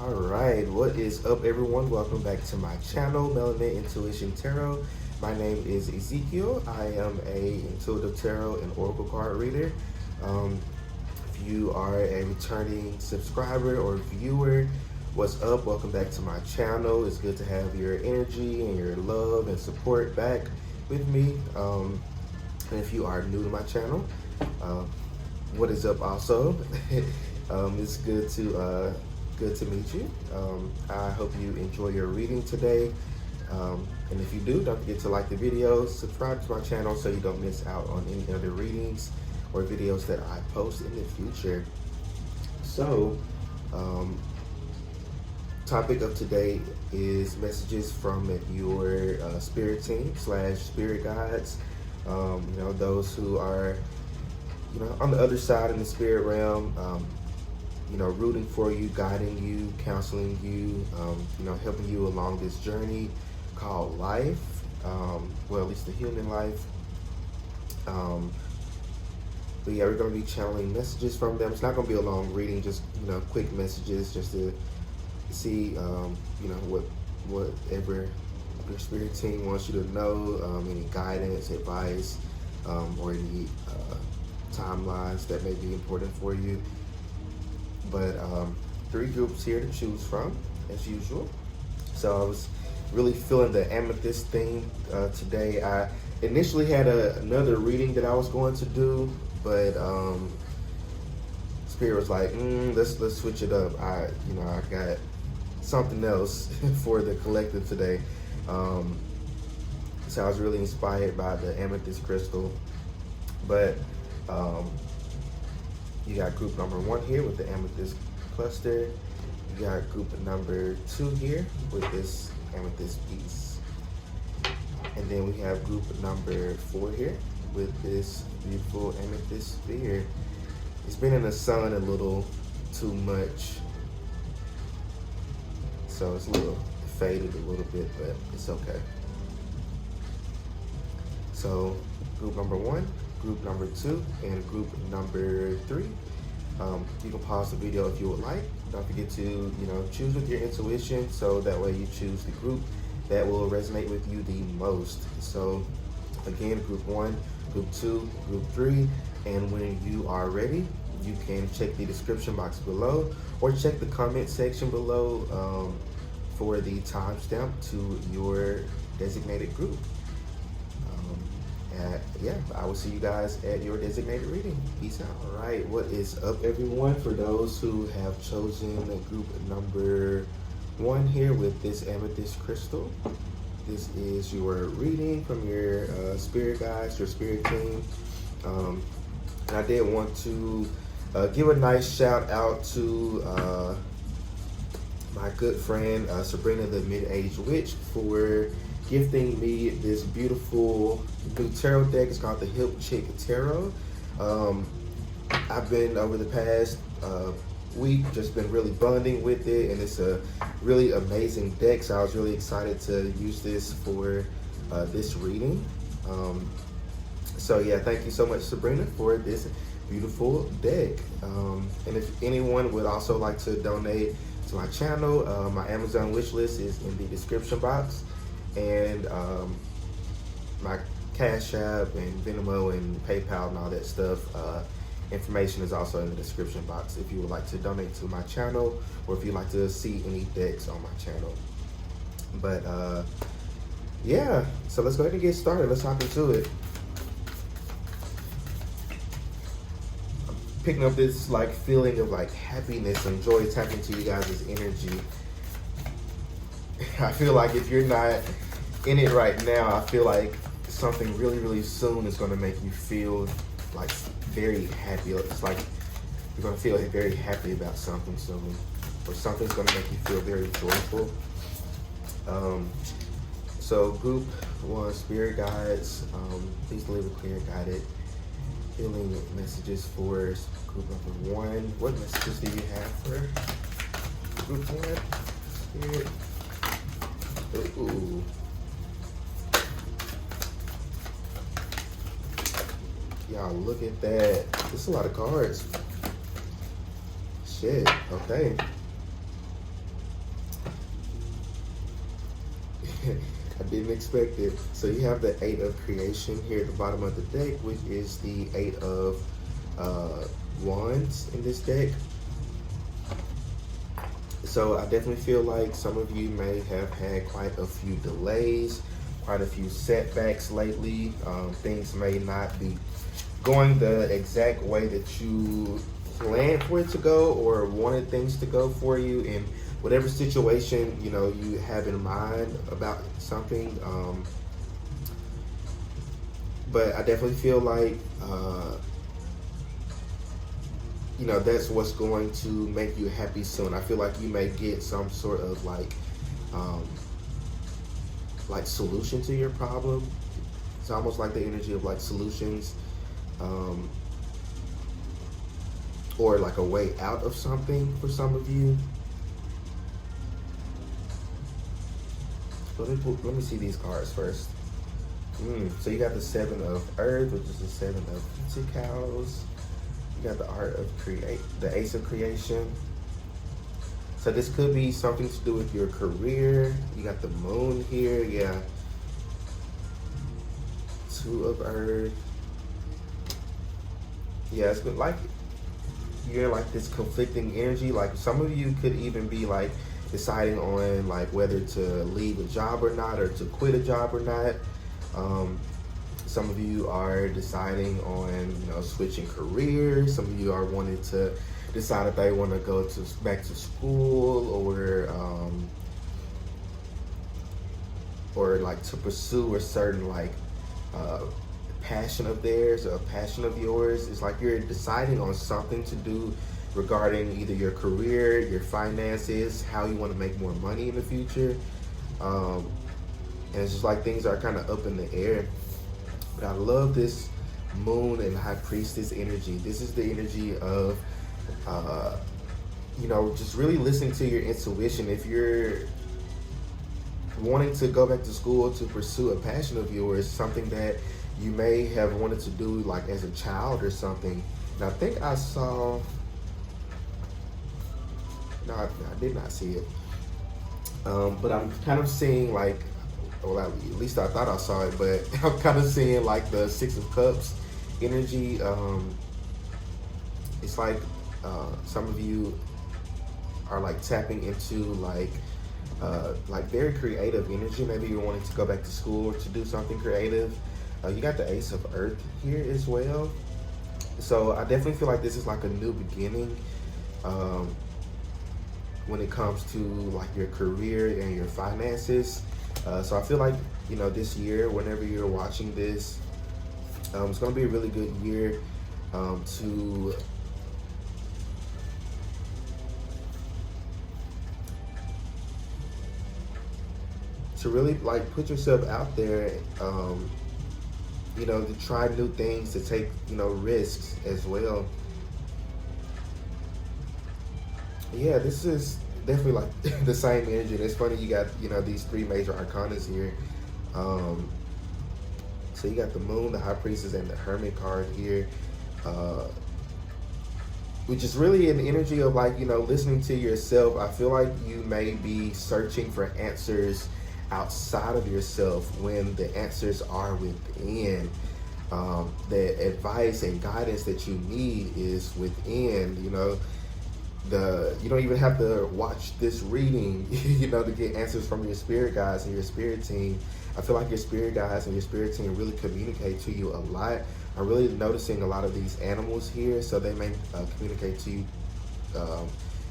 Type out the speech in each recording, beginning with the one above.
All right, what is up, everyone? Welcome back to my channel, Melanin Intuition Tarot. My name is Ezekiel. I am a intuitive tarot and oracle card reader. If you are a returning subscriber or viewer, what's up? Welcome back to my channel. It's good to have your energy and your love and support back with me. And if you are new to my channel, what is up also? It's good to meet you. I hope you enjoy your reading today. And if you do, don't forget to like the video, subscribe to my channel so you don't miss out on any other readings or videos that I post in the future. So, topic of today is messages from your spirit team / spirit guides. Those who are, on the other side in the spirit realm, rooting for you, guiding you, counseling you, helping you along this journey called life. Well, at least the human life. But yeah, we're going to be channeling messages from them. It's not going to be a long reading, just, quick messages just to see, whatever your spirit team wants you to know, any guidance, advice, or any timelines that may be important for you. But 3 groups here to choose from, as usual. So I was really feeling the amethyst theme today. I initially had another reading that I was going to do, but Spirit was like, let's switch it up. I got something else for the collective today. So I was really inspired by the amethyst crystal. But you got group number 1 here with the amethyst cluster. You got group number 2 here with this amethyst piece. And then we have group number 4 here with this beautiful amethyst sphere. It's been in the sun a little too much, so it's a little faded a little bit, but it's okay. So group number 1, group number 2, and group number 3. You can pause the video if you would like. Don't forget to, choose with your intuition, so that way you choose the group that will resonate with you the most. So again, group 1, group 2, group 3, and when you are ready, you can check the description box below or check the comment section below for the timestamp to your designated group. I will see you guys at your designated reading. Peace out. All right, what is up, everyone? For those who have chosen group number 1 here with this amethyst crystal, this is your reading from your spirit guides, your spirit team. And I did want to give a nice shout out to my good friend Sabrina the Mid-Age Witch for gifting me this beautiful new tarot deck. It's called the Hip Chick Tarot. I've been, over the past week, just been really bonding with it, and it's a really amazing deck, so I was really excited to use this for this reading. So yeah, thank you so much, Sabrina, for this beautiful deck. And if anyone would also like to donate to my channel, my Amazon wish list is in the description box. And my Cashapp and Venmo and PayPal and all that stuff, information is also in the description box if you would like to donate to my channel, or if you'd like to see any decks on my channel. But yeah, so let's go ahead and get started. Let's hop into it. I'm picking up this feeling of happiness and joy, tapping into you guys' energy. I feel like if you're not in it right now, I feel like something really, really soon is going to make you feel very happy. It's like you're going to feel very happy about something soon, or something's going to make you feel very joyful. So group 1, spirit guides, please deliver clear, guided healing messages for group number 1. What messages do you have for group 1? Spirit. Ooh. Y'all, look at that. There's a lot of cards. Shit, okay. I didn't expect it. So you have the 8 of creation here at the bottom of the deck, which is the 8 of wands in this deck. So I definitely feel like some of you may have had quite a few delays, quite a few setbacks lately. Things may not be going the exact way that you planned for it to go or wanted things to go for you in whatever situation, you know, you have in mind about something. But I definitely feel like, you know, that's what's going to make you happy soon. I feel like you may get some sort of like solution to your problem. It's almost like the energy of like solutions, or like a way out of something for some of you. Let me see these cards first. So you got the 7 of Earth, which is the 7 of Pentacles. You got the Art of the Ace of Creation. So this could be something to do with your career. You got the Moon here, yeah. 2 of Earth. Yeah, it's been like you're like this conflicting energy. Like some of you could even be like deciding on like whether to leave a job or not, or to quit a job or not. Some of you are deciding on, you know, switching careers. Some of you are wanting to decide if they want to go back to school, or like to pursue a certain like passion of theirs or a passion of yours. It's like you're deciding on something to do regarding either your career, your finances, how you want to make more money in the future. And it's just like things are kind of up in the air. But I love this Moon and High Priestess energy. This is the energy of, you know, just really listening to your intuition. If you're wanting to go back to school to pursue a passion of yours, something that you may have wanted to do like as a child or something. And I think I saw, no, I did not see it. But I'm kind of seeing like, well, at least I thought I saw it, but I'm kind of seeing like the 6 of Cups energy. It's like some of you are like tapping into like very creative energy. Maybe you're wanting to go back to school or to do something creative. You got the Ace of Earth here as well. So I definitely feel like this is like a new beginning when it comes to like your career and your finances. So I feel like, you know, this year, whenever you're watching this, it's going to be a really good year to really like put yourself out there, you know, to try new things, to take, you know, risks as well. Yeah, this is definitely like the same energy. And it's funny, you got, you know, these 3 major arcanas here. So you got the Moon, the High Priestess, and the Hermit card here, which is really an energy of like, you know, listening to yourself. I feel like you may be searching for answers outside of yourself when the answers are within. The advice and guidance that you need is within. You know, you don't even have to watch this reading, you know, to get answers from your spirit guides and your spirit team. I feel like your spirit guides and your spirit team really communicate to you a lot. I'm really noticing a lot of these animals here, so they may communicate to you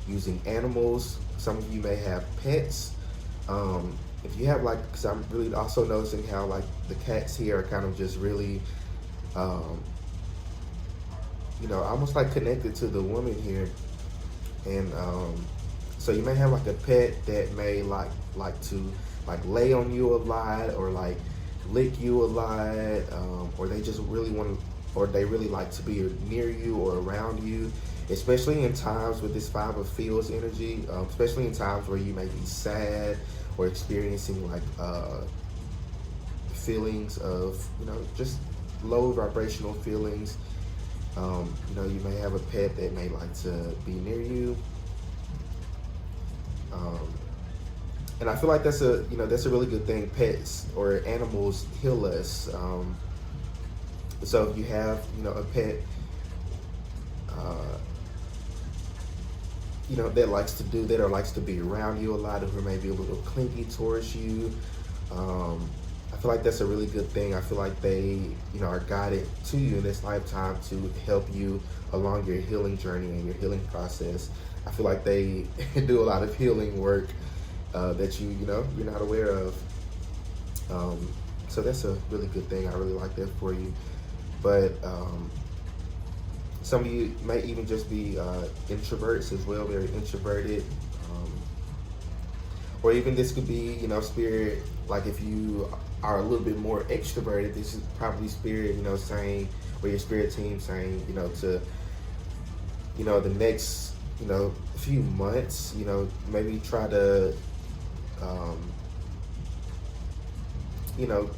using animals. Some of you may have pets. If you have like, because I'm really also noticing how like the cats here are kind of just really, you know, almost like connected to the woman here. And so you may have like a pet that may like to like lay on you a lot, or like lick you a lot, or they just really want to, or they really like to be near you or around you, especially in times with this 5 of Fields energy, especially in times where you may be sad or experiencing like feelings of, you know, just low vibrational feelings. You know, you may have a pet that may like to be near you. And I feel like that's a really good thing. Pets or animals heal us. So if you have a pet, uh, that likes to do that or likes to be around you a lot, or maybe a little clingy towards you, I feel like that's a really good thing. I feel like they are guided to you in this lifetime to help you along your healing journey and your healing process. I feel like they do a lot of healing work that you're not aware of. So that's a really good thing. I really like that for you. But some of you may even just be introverts as well, very introverted. Or even this could be, spirit, like if you are a little bit more extroverted, this is probably spirit, saying, or your spirit team saying, to, the next, few months, maybe try to, you know,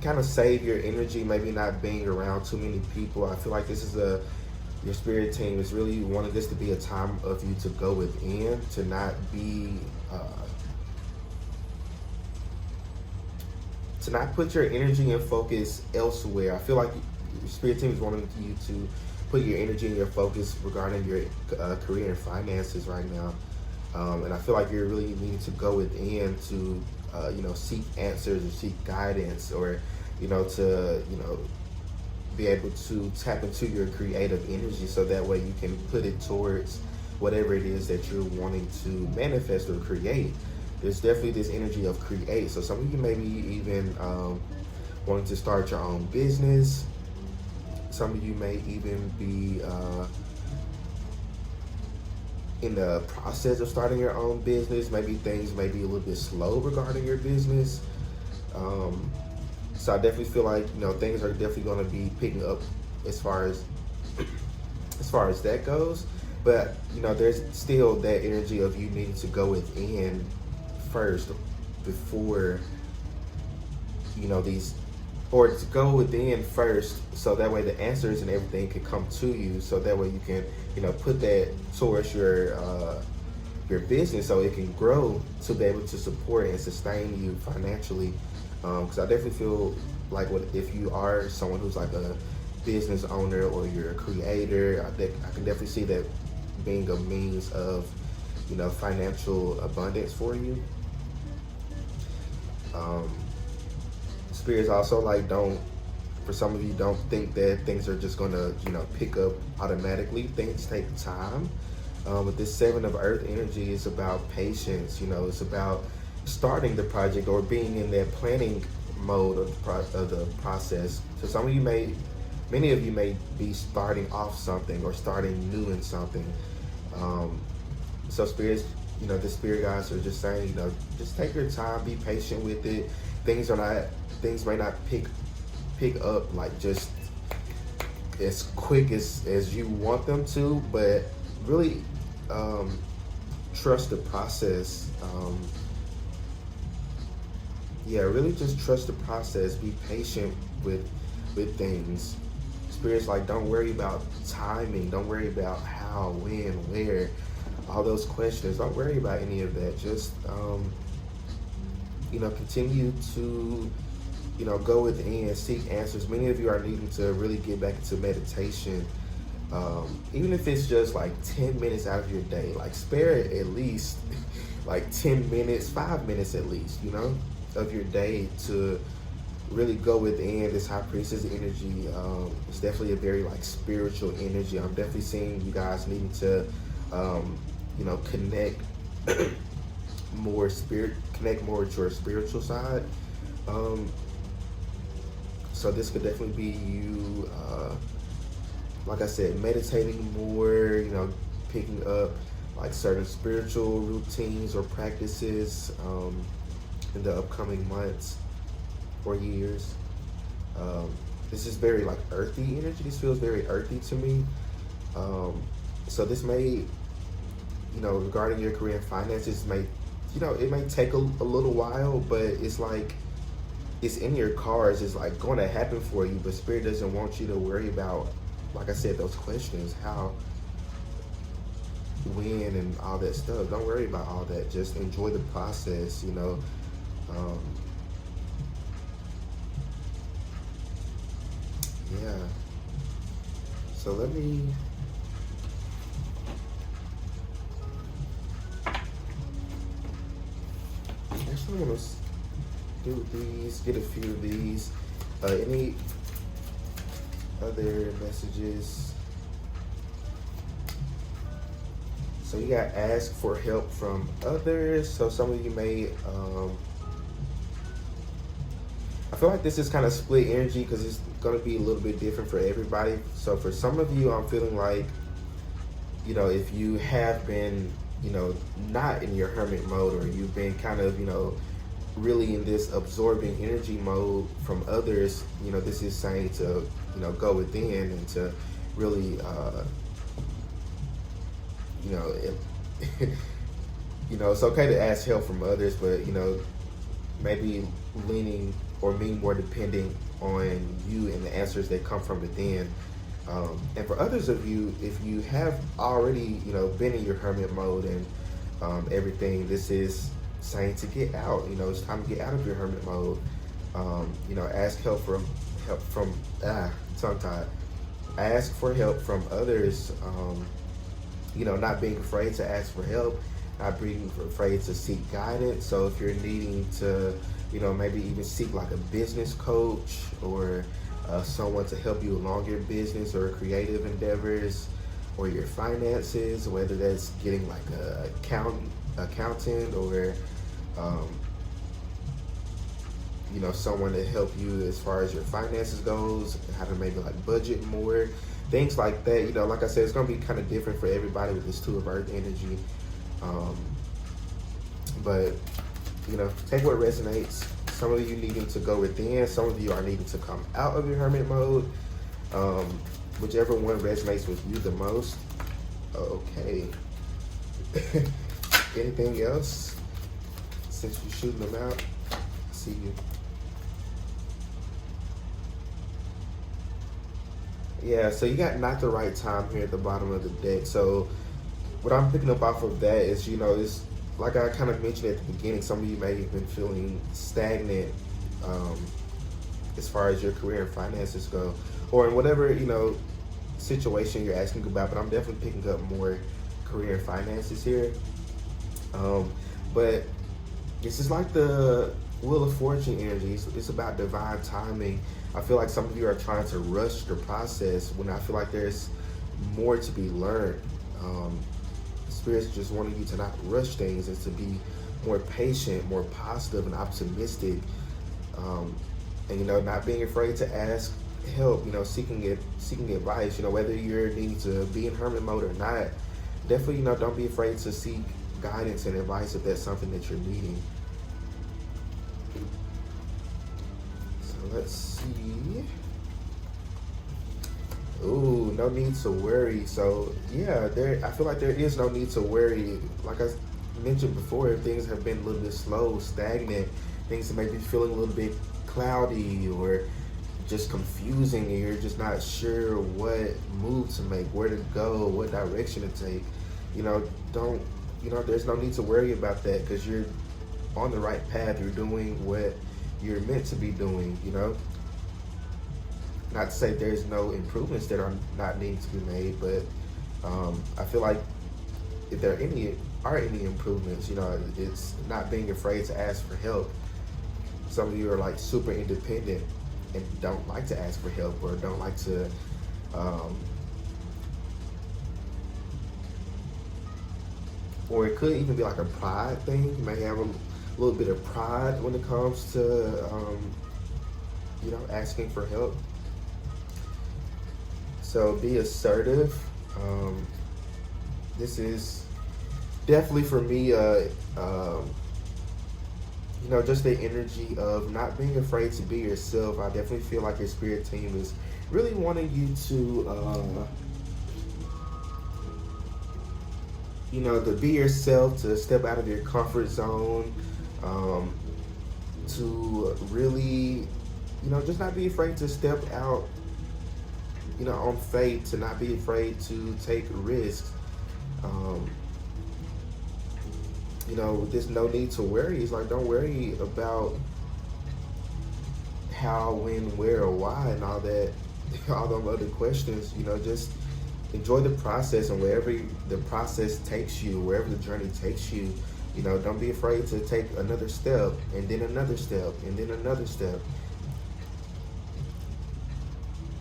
kind of save your energy, maybe not being around too many people. I feel like this is your spirit team is really wanting this to be a time of you to go within, to not be, to not put your energy and focus elsewhere. I feel like your spirit team is wanting you to put your energy and your focus regarding your career and finances right now. And I feel like you're really needing to go within to, seek answers or seek guidance, or, to, be able to tap into your creative energy, so that way you can put it towards whatever it is that you're wanting to manifest or create. There's definitely this energy of create. So some of you maybe even wanting to start your own business. Some of you may even be in the process of starting your own business. Maybe things may be a little bit slow regarding your business. So I definitely feel like things are definitely going to be picking up as far as that goes. But there's still that energy of you needing to go within first before these, or to go within first, so that way the answers and everything can come to you, so that way you can put that towards your business, so it can grow to be able to support and sustain you financially. Because I definitely feel like if you are someone who's like a business owner or you're a creator, I can definitely see that being a means of financial abundance for you. Spirits also for some of you, don't think that things are just gonna pick up automatically. Things take time. With this Seven of Earth energy, it's about patience. It's about starting the project or being in that planning mode of the process. So some of you many of you may be starting off something or starting new in something. So spirits, the spirit guides are just saying, just take your time, be patient with it. Things may not pick up like just as quick as you want them to, but really trust the process. Really just trust the process. Be patient with things. Spirits don't worry about timing. Don't worry about how, when, where, all those questions. Don't worry about any of that. Just continue to go within, seek answers. Many of you are needing to really get back into meditation. Even if it's just 10 minutes out of your day, spare at least 10 minutes, 5 minutes at least, of your day to really go within this high priestess energy. It's definitely a very spiritual energy. I'm definitely seeing you guys needing to connect more with your spiritual side. So this could definitely be you, like I said, meditating more, picking up certain spiritual routines or practices in the upcoming months or years. This is very earthy energy. This feels very earthy to me. So this may, regarding your career and finances, it may take a little while, but it's it's in your cards. It's going to happen for you, but Spirit doesn't want you to worry about, like I said, those questions. How, win and all that stuff. Don't worry about all that. Just enjoy the process, you know. Um, yeah. So let me. Actually, I want to do these, get a few of these. Any other messages? So you got ask for help from others. So some of you may, I feel like this is kind of split energy because it's going to be a little bit different for everybody. So for some of you, I'm feeling like, you know, if you have been, you know, not in your hermit mode, or you've been kind of, you know, really in this absorbing energy mode from others, you know, this is saying to, you know, go within and to really, you know, you know, it's okay to ask help from others, but, you know, maybe leaning or being more dependent on you and the answers that come from within. And for others of you, if you have already, you know, been in your hermit mode and everything, this is saying to get out. You know, it's time to get out of your hermit mode. You know, ask help from tongue tied. Ask for help from others. You know, not being afraid to ask for help, not being afraid to seek guidance. So if you're needing to, you know, maybe even seek like a business coach or someone to help you along your business or creative endeavors or your finances, whether that's getting like a accountant or you know, someone to help you as far as your finances goes, how to maybe like budget more, things like that. You know, like I said, it's going to be kind of different for everybody with this 2 of Earth energy. But, you know, take what resonates. Some of you needing to go within, some of you are needing to come out of your hermit mode. Whichever one resonates with you the most. Okay. Anything else? Since you're shooting them out, I see you. Yeah, so you got not the right time here at the bottom of the deck. So what I'm picking up off of that is, you know, it's like I kind of mentioned at the beginning, some of you may have been feeling stagnant as far as your career and finances go, or in whatever, you know, situation you're asking about, but I'm definitely picking up more career and finances here. But this is like the Wheel of Fortune energy. It's about divine timing. I feel like some of you are trying to rush the process when I feel like there's more to be learned. Spirits just wanting you to not rush things and to be more patient, more positive and optimistic. And, you know, not being afraid to ask help, you know, seeking advice, you know, whether you're needing to be in hermit mode or not. Definitely, you know, don't be afraid to seek guidance and advice if that's something that you're needing. So let's see. Ooh, no need to worry. So yeah, I feel like there is no need to worry. Like I mentioned before, things have been a little bit slow, stagnant. Things may be feeling a little bit cloudy or just confusing, and you're just not sure what move to make, where to go, what direction to take. You know, there's no need to worry about that because you're on the right path. You're doing what you're meant to be doing, you know. Not to say there's no improvements that are not needing to be made, but I feel like if there are any improvements, you know, it's not being afraid to ask for help. Some of you are like super independent and don't like to ask for help, or don't like to or it could even be like a pride thing. You may have a little bit of pride when it comes to you know, asking for help. So be assertive. This is definitely for me, you know, just the energy of not being afraid to be yourself. I definitely feel like your spirit team is really wanting you to, you know, to be yourself, to step out of your comfort zone, to really, you know, just not be afraid to step out, you know, on faith, to not be afraid to take risks. there's no need to worry. It's like, don't worry about how, when, where, or why, and all that, all those other questions. Just enjoy the process, and wherever the process takes you, wherever the journey takes you, don't be afraid to take another step, and then another step, and then another step,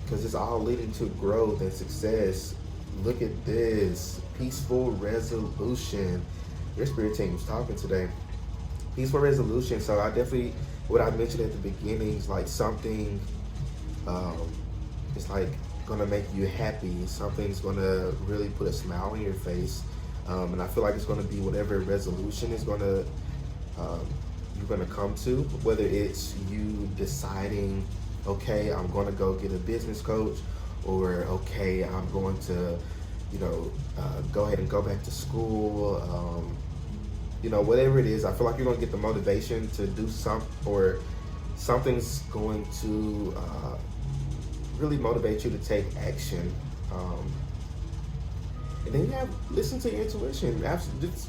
because it's all leading to growth and success. Look at this peaceful resolution. Your spirit team is talking today. Peaceful resolution. So I definitely, what I mentioned at the beginning is like something, it's like gonna make you happy. Something's gonna really put a smile on your face, and I feel like it's gonna be whatever resolution is gonna you're gonna come to. Whether it's you deciding, okay, I'm gonna go get a business coach, or okay, I'm going to, go ahead and go back to school. Whatever it is, I feel like you're gonna get the motivation to do something, or something's going to really motivate you to take action. And then you have listen to your intuition. It's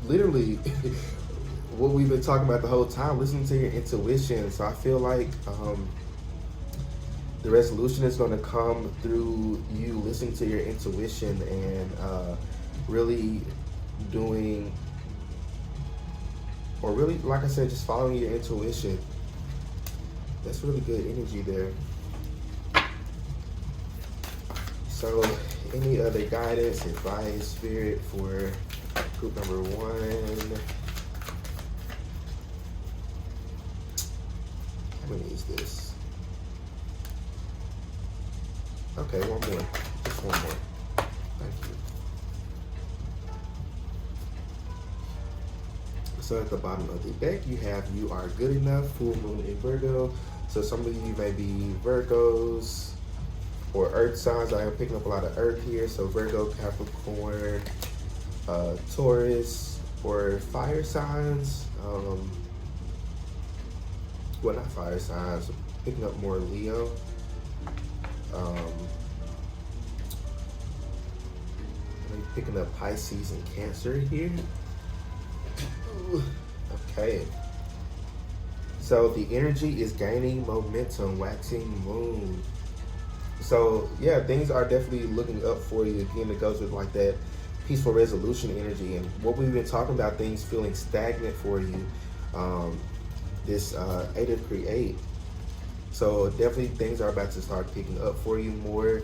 literally what we've been talking about the whole time. Listen to your intuition. So I feel like the resolution is going to come through you listening to your intuition and really doing, or really, like I said, just following your intuition. That's really good energy there. So, any other guidance, advice, spirit for group number 1? How many is this? Okay, one more. Just one more. Thank you. So at the bottom of the deck, you have "You Are Good Enough," full moon in Virgo. So some of you may be Virgos or earth signs. I am picking up a lot of earth here. So Virgo, Capricorn, Taurus, or fire signs. Well, not fire signs. I'm picking up more Leo. I'm picking up Pisces and Cancer here. Okay. So the energy is gaining momentum, waxing moon. So yeah, things are definitely looking up for you. Again, it goes with like that peaceful resolution energy, and what we've been talking about, things feeling stagnant for you. This 8 of Create. So definitely things are about to start picking up for you more.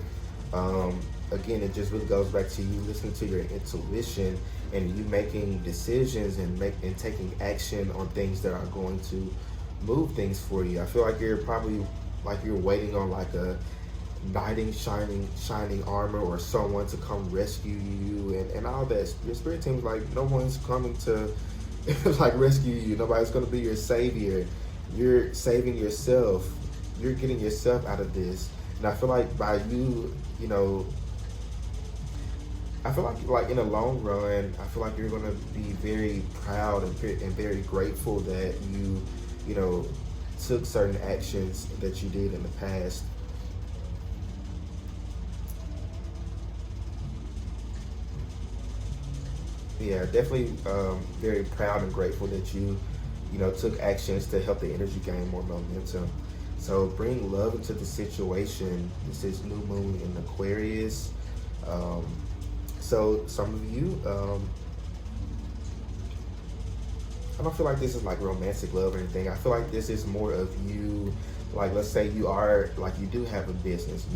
Again, it just really goes back to you listening to your intuition and you making decisions and taking action on things that are going to move things for you. I feel like you're probably like you're waiting on like a knight in shining armor or someone to come rescue you and all that. Your spirit team's like, no one's coming to like rescue you. Nobody's going to be your savior. You're saving yourself. You're getting yourself out of this. And I feel like by you, I feel like in the long run, I feel like you're going to be very proud and very grateful that you took certain actions that you did in the past. Yeah, definitely very proud and grateful that you took actions to help the energy gain more momentum. So bring love into the situation. This is new moon in Aquarius. So some of you, I don't feel like this is like romantic love or anything. I feel like this is more of you, like let's say you do have a business,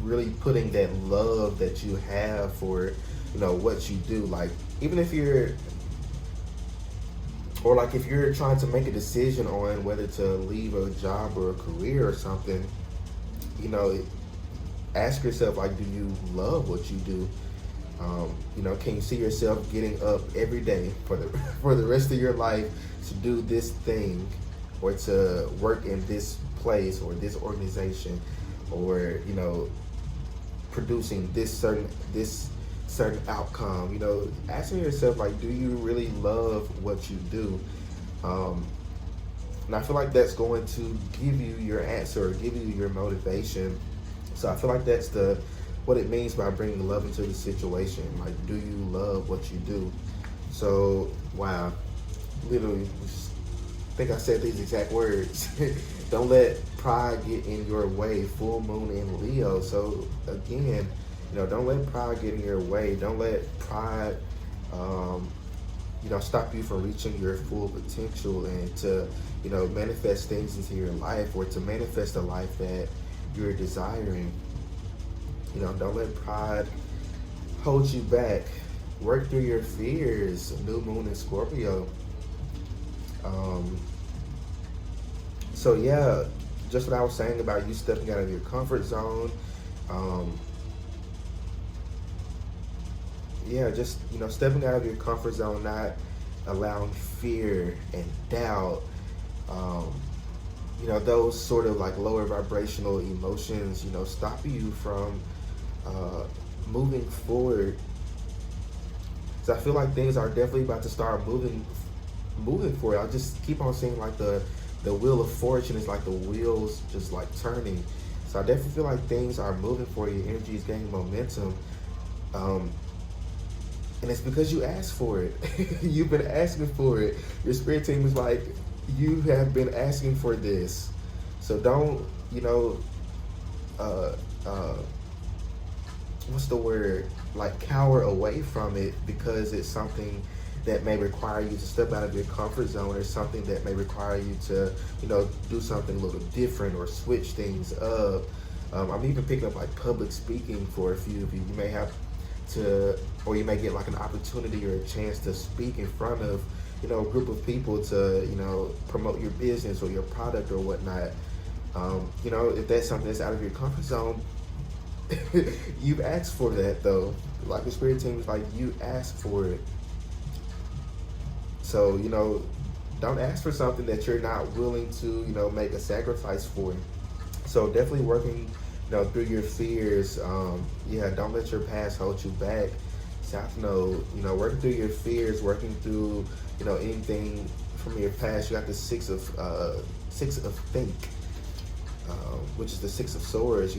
really putting that love that you have for, what you do. Like even if you're, or like if you're trying to make a decision on whether to leave a job or a career or something, ask yourself, like, do you love what you do? Can you see yourself getting up every day for the rest of your life to do this thing, or to work in this place or this organization, or producing this certain outcome? Asking yourself, like, do you really love what you do? And I feel like that's going to give you your answer, or give you your motivation. So I feel like that's what it means by bringing love into the situation. Like, do you love what you do? So, wow, literally, I think I said these exact words. Don't let pride get in your way. Full moon in Leo. So again, don't let pride get in your way. Don't let pride, stop you from reaching your full potential and to, manifest things into your life or to manifest a life that you're desiring. Don't let pride hold you back. Work through your fears. New moon in Scorpio. So yeah, just what I was saying about you stepping out of your comfort zone. Just stepping out of your comfort zone, not allowing fear and doubt, those sort of like lower vibrational emotions, stop you from moving forward. So I feel like things are definitely about to start moving forward. I just keep on seeing like the wheel of fortune is like the wheels just like turning. So I definitely feel like things are moving for you. Energy is gaining momentum. And it's because you asked for it. You've been asking for it. Your spirit team is like, you have been asking for this. So don't, what's the word? Like cower away from it because it's something that may require you to step out of your comfort zone or something that may require you to, do something a little different or switch things up. I'm even picking up like public speaking for a few of you. You may have to, or you may get like an opportunity or a chance to speak in front of, a group of people to, promote your business or your product or whatnot. If that's something that's out of your comfort zone, you've asked for that though. Like the spirit team is like, you asked for it. So, don't ask for something that you're not willing to, make a sacrifice for. So definitely working, through your fears. Don't let your past hold you back. South Node, working through your fears, working through, anything from your past. You got the six of think, which is the Six of Swords,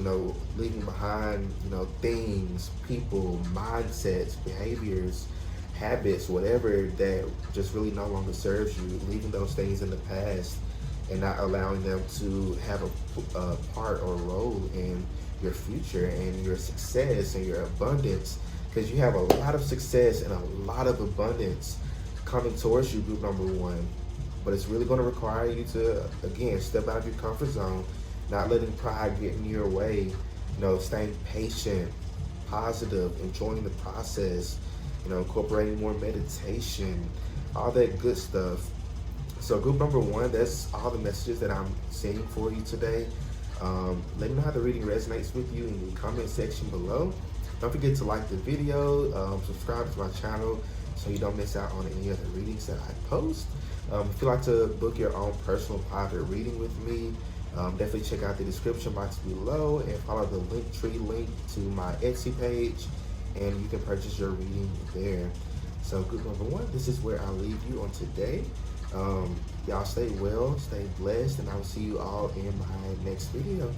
leaving behind, things, people, mindsets, behaviors, habits, whatever that just really no longer serves you, leaving those things in the past and not allowing them to have a part or role in your future and your success and your abundance, because you have a lot of success and a lot of abundance coming towards you, group number one. But it's really going to require you to, again, step out of your comfort zone, not letting pride get in your way, staying patient, positive, enjoying the process, incorporating more meditation, all that good stuff. So group number one, that's all the messages that I'm seeing for you today. Let me know how the reading resonates with you in the comment section below. Don't forget to like the video, subscribe to my channel so you don't miss out on any other readings that I post. If you'd like to book your own personal private reading with me, definitely check out the description box below and follow the Linktree link to my Etsy page, and you can purchase your reading there. So group number one, this is where I'll leave you on today. Y'all stay well, stay blessed, and I will see you all in my next video.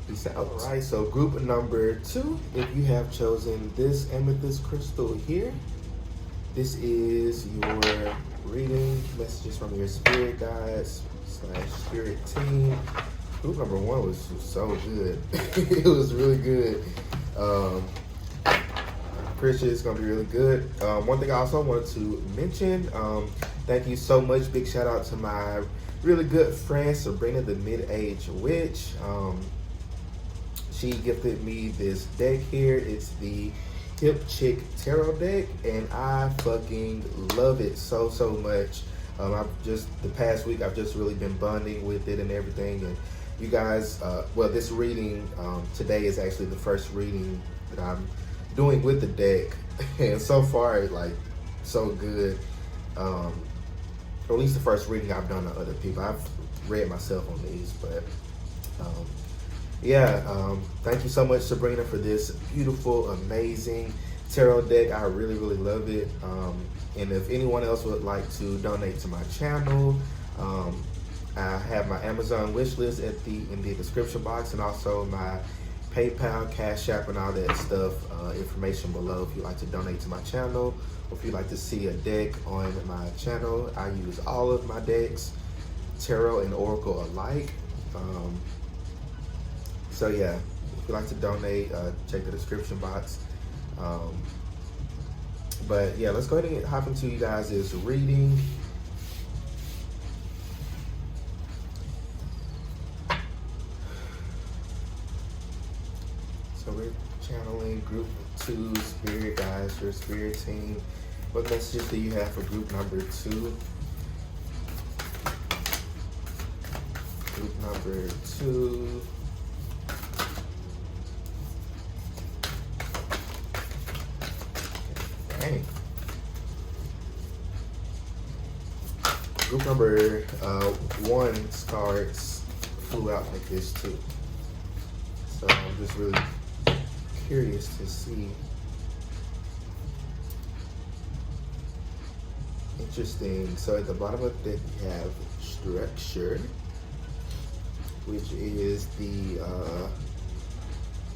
Peace out. All right, so group number two, if you have chosen this amethyst crystal here, this is your reading, messages from your spirit guides / spirit team. Group number one was so good. It was really good. Pretty sure it's gonna be really good. One thing I also wanted to mention, thank you so much. Big shout out to my really good friend Sabrina, the Mid-Age Witch. She gifted me this deck here. It's the Hip Chick Tarot deck, and I fucking love it so much. The past week I've just really been bonding with it and everything. And you guys, this reading today is actually the first reading that I'm doing with the deck, and so far like so good. Or at least the first reading I've done to other people. I've read myself on these, but thank you so much, Sabrina, for this beautiful, amazing tarot deck. I really love it. And if anyone else would like to donate to my channel, I have my Amazon wish list in the description box, and also my PayPal, Cashapp, and all that stuff. Information below if you'd like to donate to my channel, or if you'd like to see a deck on my channel. I use all of my decks, tarot and oracle alike. So yeah, if you'd like to donate, check the description box. But yeah, let's go ahead and hop into you guys' reading. So we're channeling group 2 spirit guys, your spirit team. What messages do you have for group number 2? Group number 2. Dang. Group number 1's cards flew out like this too. So I'm just really curious to see. Interesting. So at the bottom of the deck you have structure, which is the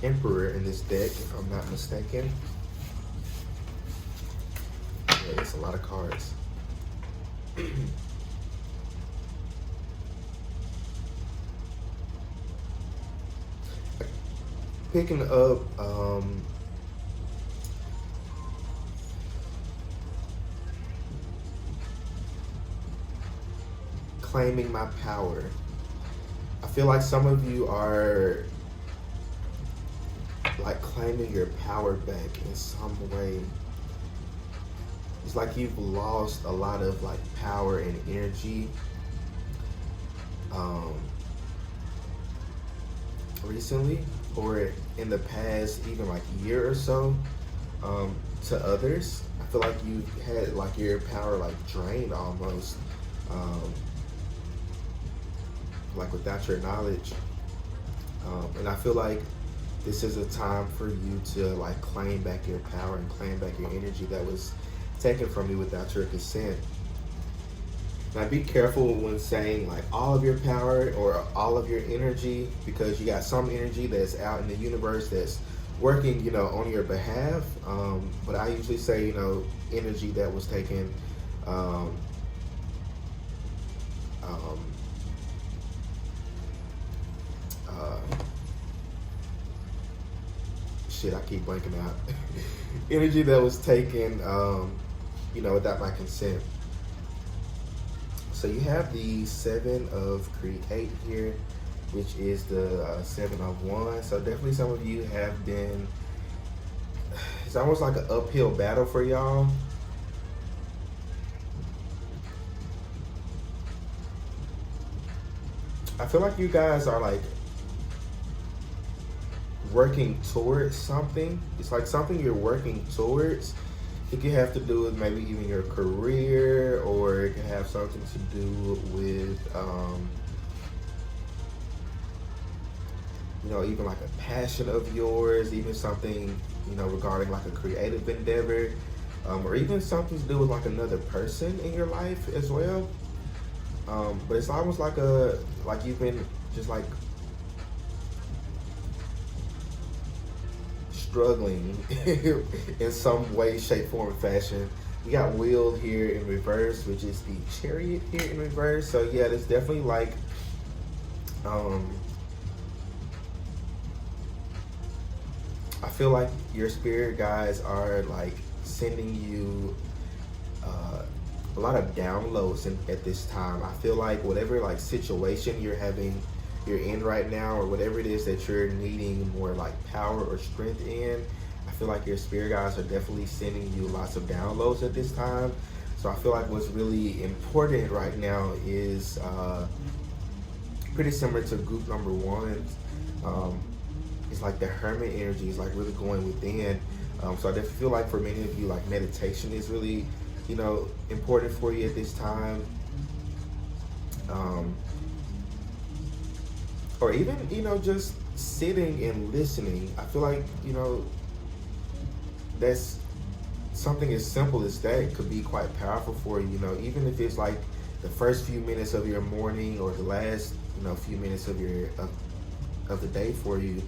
Emperor in this deck, if I'm not mistaken. Yeah, it's a lot of cards. Picking up claiming my power. I feel like some of you are like claiming your power back in some way. It's like you've lost a lot of like power and energy recently, or in the past even like year or so, to others. I feel like you had like your power like drained almost, like without your knowledge, and I feel like this is a time for you to like claim back your power and claim back your energy that was taken from you without your consent. Now be careful when saying like all of your power or all of your energy, because you got some energy that's out in the universe that's working, you know, on your behalf. But I usually say, you know, energy that was taken, shit, I keep blanking out. Energy that was taken, you know, without my consent. So you have the 7 of Create here, which is the 7 of Wands. So definitely some of you have been, it's almost like an uphill battle for y'all. I feel like you guys are like working towards something. It's like something you're working towards. It could have to do with maybe even your career, or it could have something to do with, you know, even like a passion of yours, even something, you know, regarding like a creative endeavor, or even something to do with like another person in your life as well. But it's almost like you've been just like struggling in some way, shape, form, or fashion. We got Wheel here in reverse, which is the Chariot here in reverse. So yeah, there's definitely like I feel like your spirit guides are like sending you a lot of downloads at this time. I feel like whatever like situation you're in right now, or whatever it is that you're needing more like power or strength in, I feel like your spirit guides are definitely sending you lots of downloads at this time. So I feel like what's really important right now is pretty similar to group number 1. It's like the Hermit energy is like really going within. So I definitely feel like for many of you, like meditation is really, you know, important for you at this time. Or even, you know, just sitting and listening. I feel like, you know, that's something as simple as that could be quite powerful for you. You know, even if it's like the first few minutes of your morning, or the last, you know, few minutes of your of the day for you,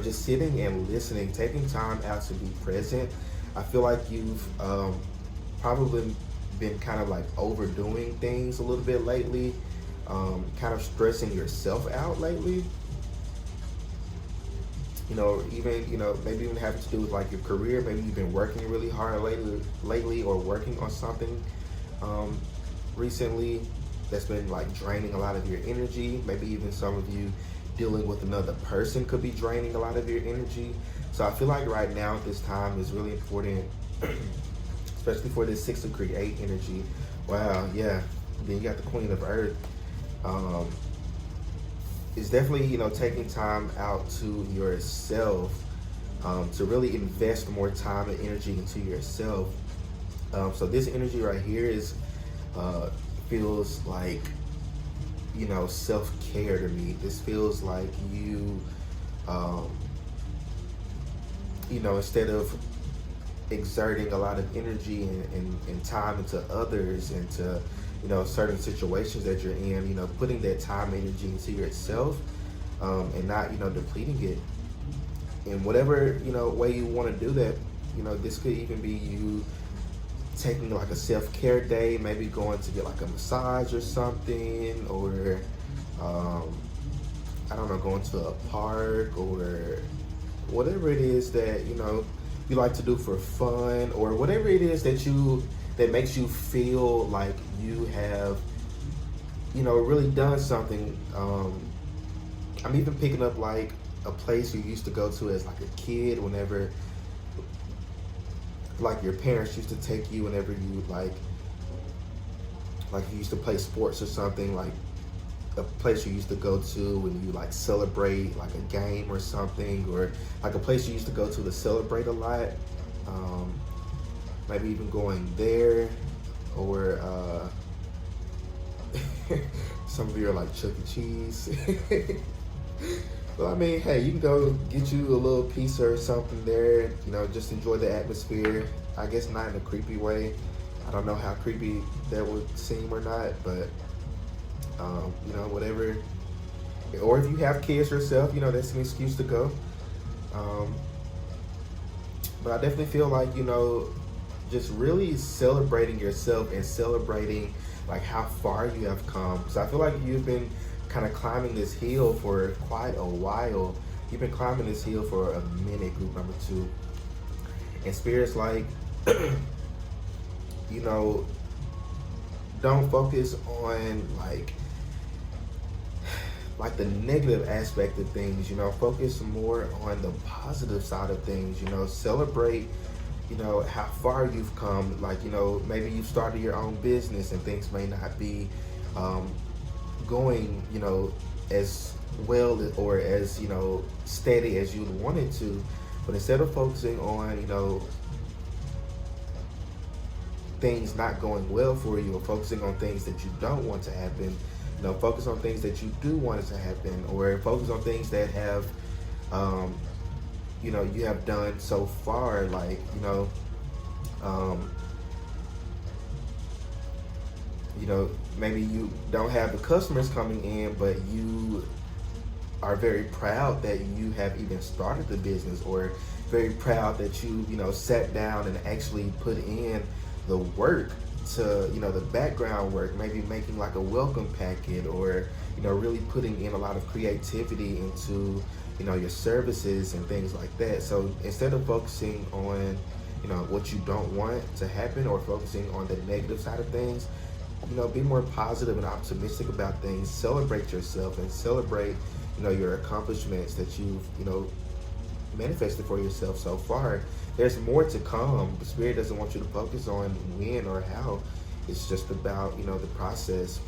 just sitting and listening, taking time out to be present. I feel like you've probably been kind of like overdoing things a little bit lately, kind of stressing yourself out lately. Even maybe even having to do with like your career. Maybe you've been working really hard lately, or working on something recently that's been like draining a lot of your energy. Maybe even some of you dealing with another person could be draining a lot of your energy. So I feel like right now at this time is really important, especially for this Six of Create energy. Wow, yeah. Then you got the Queen of Earth. It's definitely taking time out to yourself, to really invest more time and energy into yourself. So this energy right here is feels like self-care to me. This feels like you instead of exerting a lot of energy and time into others, into certain situations that you're in, putting that time and energy into yourself, and not depleting it in whatever way you want to do that. This could even be you taking like a self-care day, maybe going to get like a massage or something, or I don't know, going to a park, or whatever it is that you like to do for fun, or whatever it is that makes you feel like you have really done something. I'm even picking up like a place you used to go to as like a kid, whenever like your parents used to take you whenever you like you used to play sports or something, like a place you used to go to when you like celebrate like a game or something, or like a place you used to go to celebrate a lot. Maybe even going there, or some of you are like Chuck E. Cheese. Well, I mean, hey, you can go get you a little pizza or something there, just enjoy the atmosphere. I guess not in a creepy way. I don't know how creepy that would seem or not, but, whatever. Or if you have kids yourself, that's an excuse to go. But I definitely feel like, just really celebrating yourself and celebrating like how far you have come. So I feel like you've been kind of climbing this hill for quite a while. You've been climbing this hill for a minute, group number 2. And Spirit's like, don't focus on like the negative aspect of things, focus more on the positive side of things, celebrate, how far you've come. Like, maybe you've started your own business and things may not be going, as well or as, steady as you'd want it to. But instead of focusing on, things not going well for you, or focusing on things that you don't want to happen, focus on things that you do want it to happen, or focus on things that have, you have done so far, like, maybe you don't have the customers coming in, but you are very proud that you have even started the business, or very proud that you, sat down and actually put in the work to, the background work, maybe making like a welcome packet, or, really putting in a lot of creativity into, your services and things like that. So instead of focusing on, what you don't want to happen, or focusing on the negative side of things, be more positive and optimistic about things. Celebrate yourself and celebrate, your accomplishments that you've, manifested for yourself so far. There's more to come. The Spirit doesn't want you to focus on when or how. It's just about, the process.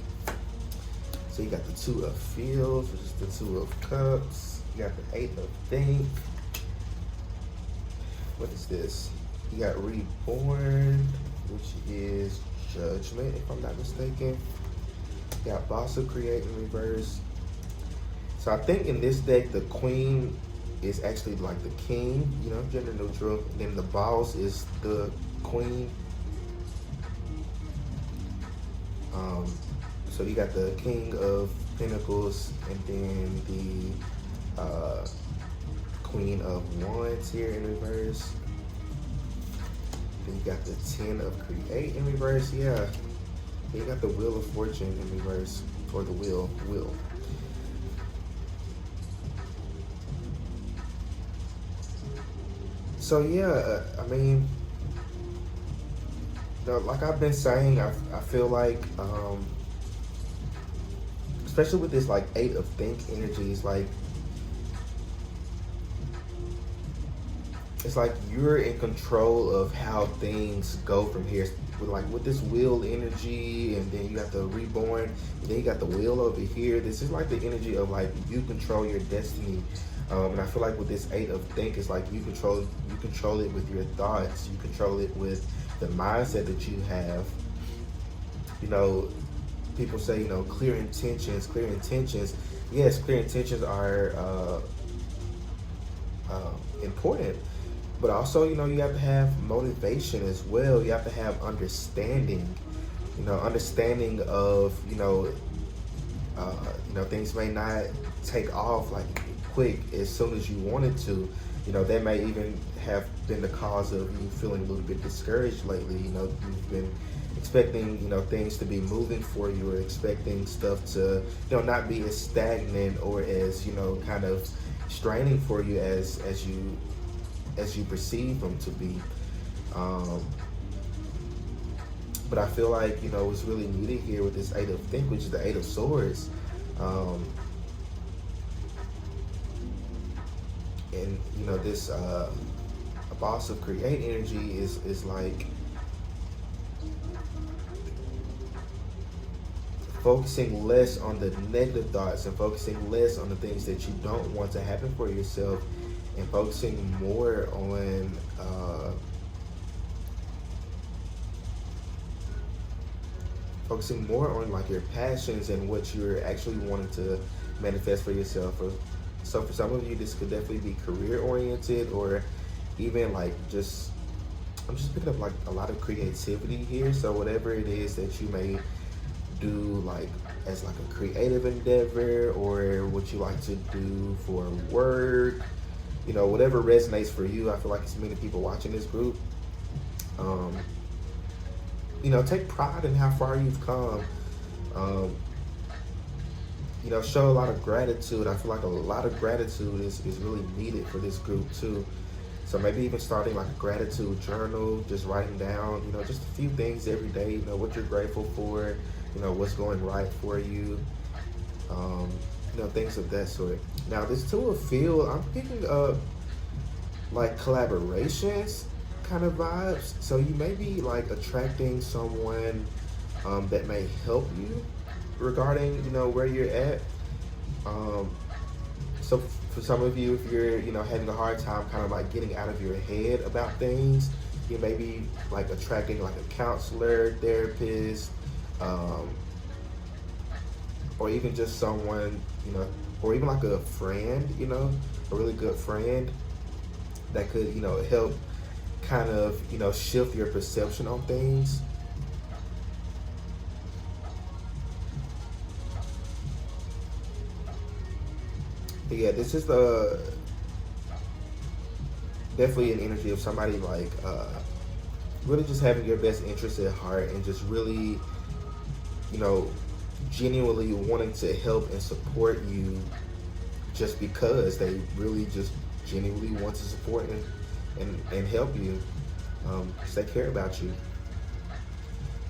So you got the Two of Fields, which is the Two of Cups. You got the Eight of Think. What is this? You got Reborn, which is Judgment, if I'm not mistaken. You got Boss of Create in reverse. So I think in this deck, the Queen is actually like the king, gender neutral. And then the Boss is the queen. So you got the King of Pentacles, and then the Queen of Wands here in reverse. Then you got the Ten of Create in reverse. Yeah. Then you got the Wheel of Fortune in reverse, or the Wheel. So yeah, I mean, like I've been saying, I feel like, especially with this like Eight of Think energy, it's like you're in control of how things go from here. With this wheel energy, and then you got the reborn, and then you got the wheel over here. This is like the energy of like you control your destiny. And I feel like with this Eight of Think, it's like you control it with your thoughts. You control it with the mindset that you have. People say, clear intentions. Yes, clear intentions are important. But also, you have to have motivation as well. You have to have understanding, understanding of, things may not take off like quick as soon as you wanted to. That may even have been the cause of you feeling a little bit discouraged lately. You've been expecting, things to be moving for you, or expecting stuff to, not be as stagnant or as, kind of straining for you as you perceive them to be. But I feel like, it's really needed here with this Eight of Think, which is the Eight of Swords. And, this Boss of Create energy is like focusing less on the negative thoughts and focusing less on the things that you don't want to happen for yourself, and focusing more on like your passions and what you're actually wanting to manifest for yourself. So for some of you, this could definitely be career oriented, or even like I'm just picking up like a lot of creativity here. So whatever it is that you may do like as like a creative endeavor, or what you like to do for work, whatever resonates for you. I feel like it's many people watching this group. Take pride in how far you've come. Show a lot of gratitude. I feel like a lot of gratitude is really needed for this group too. So maybe even starting like a gratitude journal, just writing down, just a few things every day, what you're grateful for, what's going right for you, things of that sort. Now this Two of Field, I'm picking up like collaborations kind of vibes. So you may be like attracting someone that may help you regarding, where you're at. So for some of you, if you're, having a hard time kind of like getting out of your head about things, you may be like attracting like a counselor, therapist, or even just someone, or even like a friend, a really good friend that could, help kind of, shift your perception on things. But yeah, this is definitely an energy of somebody like really just having your best interest at heart, and just really, genuinely wanting to help and support you, just because they really just genuinely want to support and help you, because they care about you.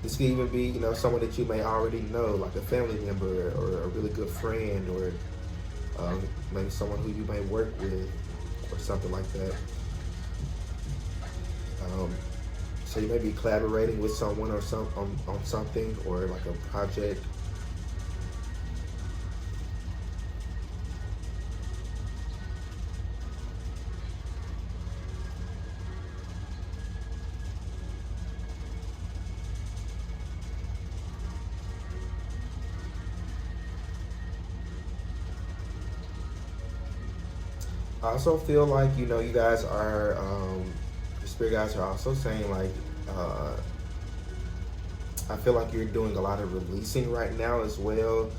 This could even be, someone that you may already know, like a family member or a really good friend, or maybe someone who you may work with, or something like that. So you may be collaborating with someone or on something, or like a project. I also feel like, you guys are, the spirit guys are also saying like, I feel like you're doing a lot of releasing right now as well.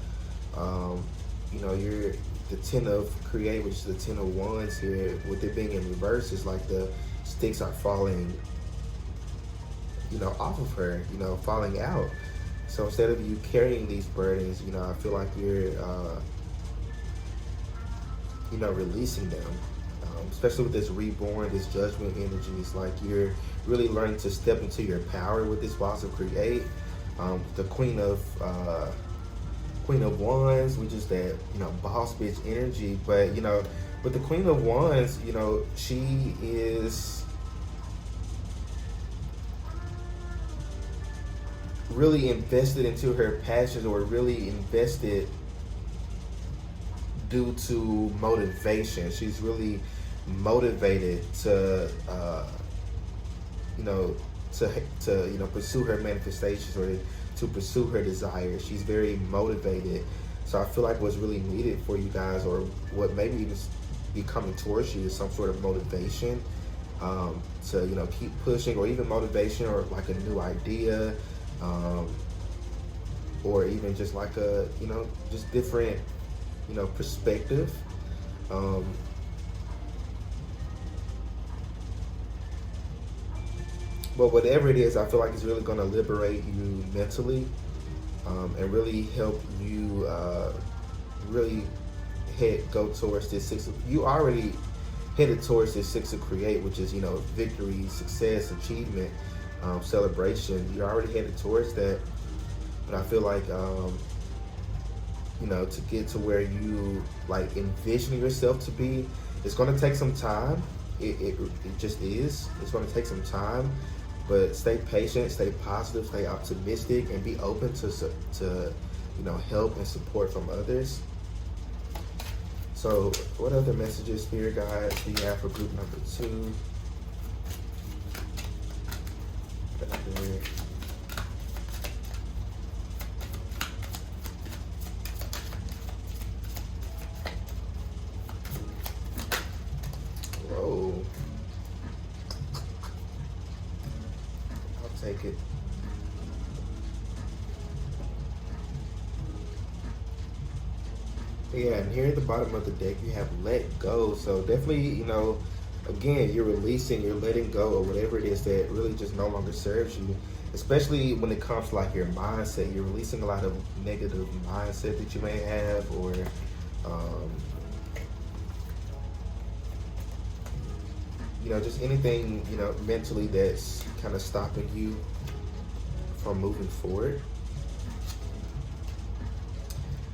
you're the 10 of create, which is the 10 of wands here, with it being in reverse, is like the sticks are falling, off of her, falling out. So instead of you carrying these burdens, I feel like you're, releasing them. Especially with this reborn, this judgment energy, it's like you're really learning to step into your power with this boss of create. The Queen of Wands, which is that boss bitch energy. But with the Queen of Wands, she is really invested into her passions, or really invested due to motivation. She's really motivated to pursue her manifestations, or to pursue her desires. She's very motivated. So I feel like what's really needed for you guys, or what maybe even be coming towards you, is some sort of motivation to keep pushing, or even motivation, or like a new idea, or even just like a just different perspective. But whatever it is, I feel like it's really going to liberate you mentally, and really help you really go towards this you already headed towards this 6 of create, which is victory, success, achievement, celebration. You're already headed towards that. But I feel like to get to where you like envisioning yourself to be, it's going to take some time. It just is. It's going to take some time. But stay patient, stay positive, stay optimistic, and be open to help and support from others. So, what other messages, spirit guides, do you have for group number 2? Whoa. I'll take it. Yeah, and here at the bottom of the deck, you have let go. So definitely, again, you're releasing, you're letting go of whatever it is that really just no longer serves you. Especially when it comes to like your mindset, you're releasing a lot of negative mindset that you may have, or just anything, mentally that's kind of stopping you from moving forward.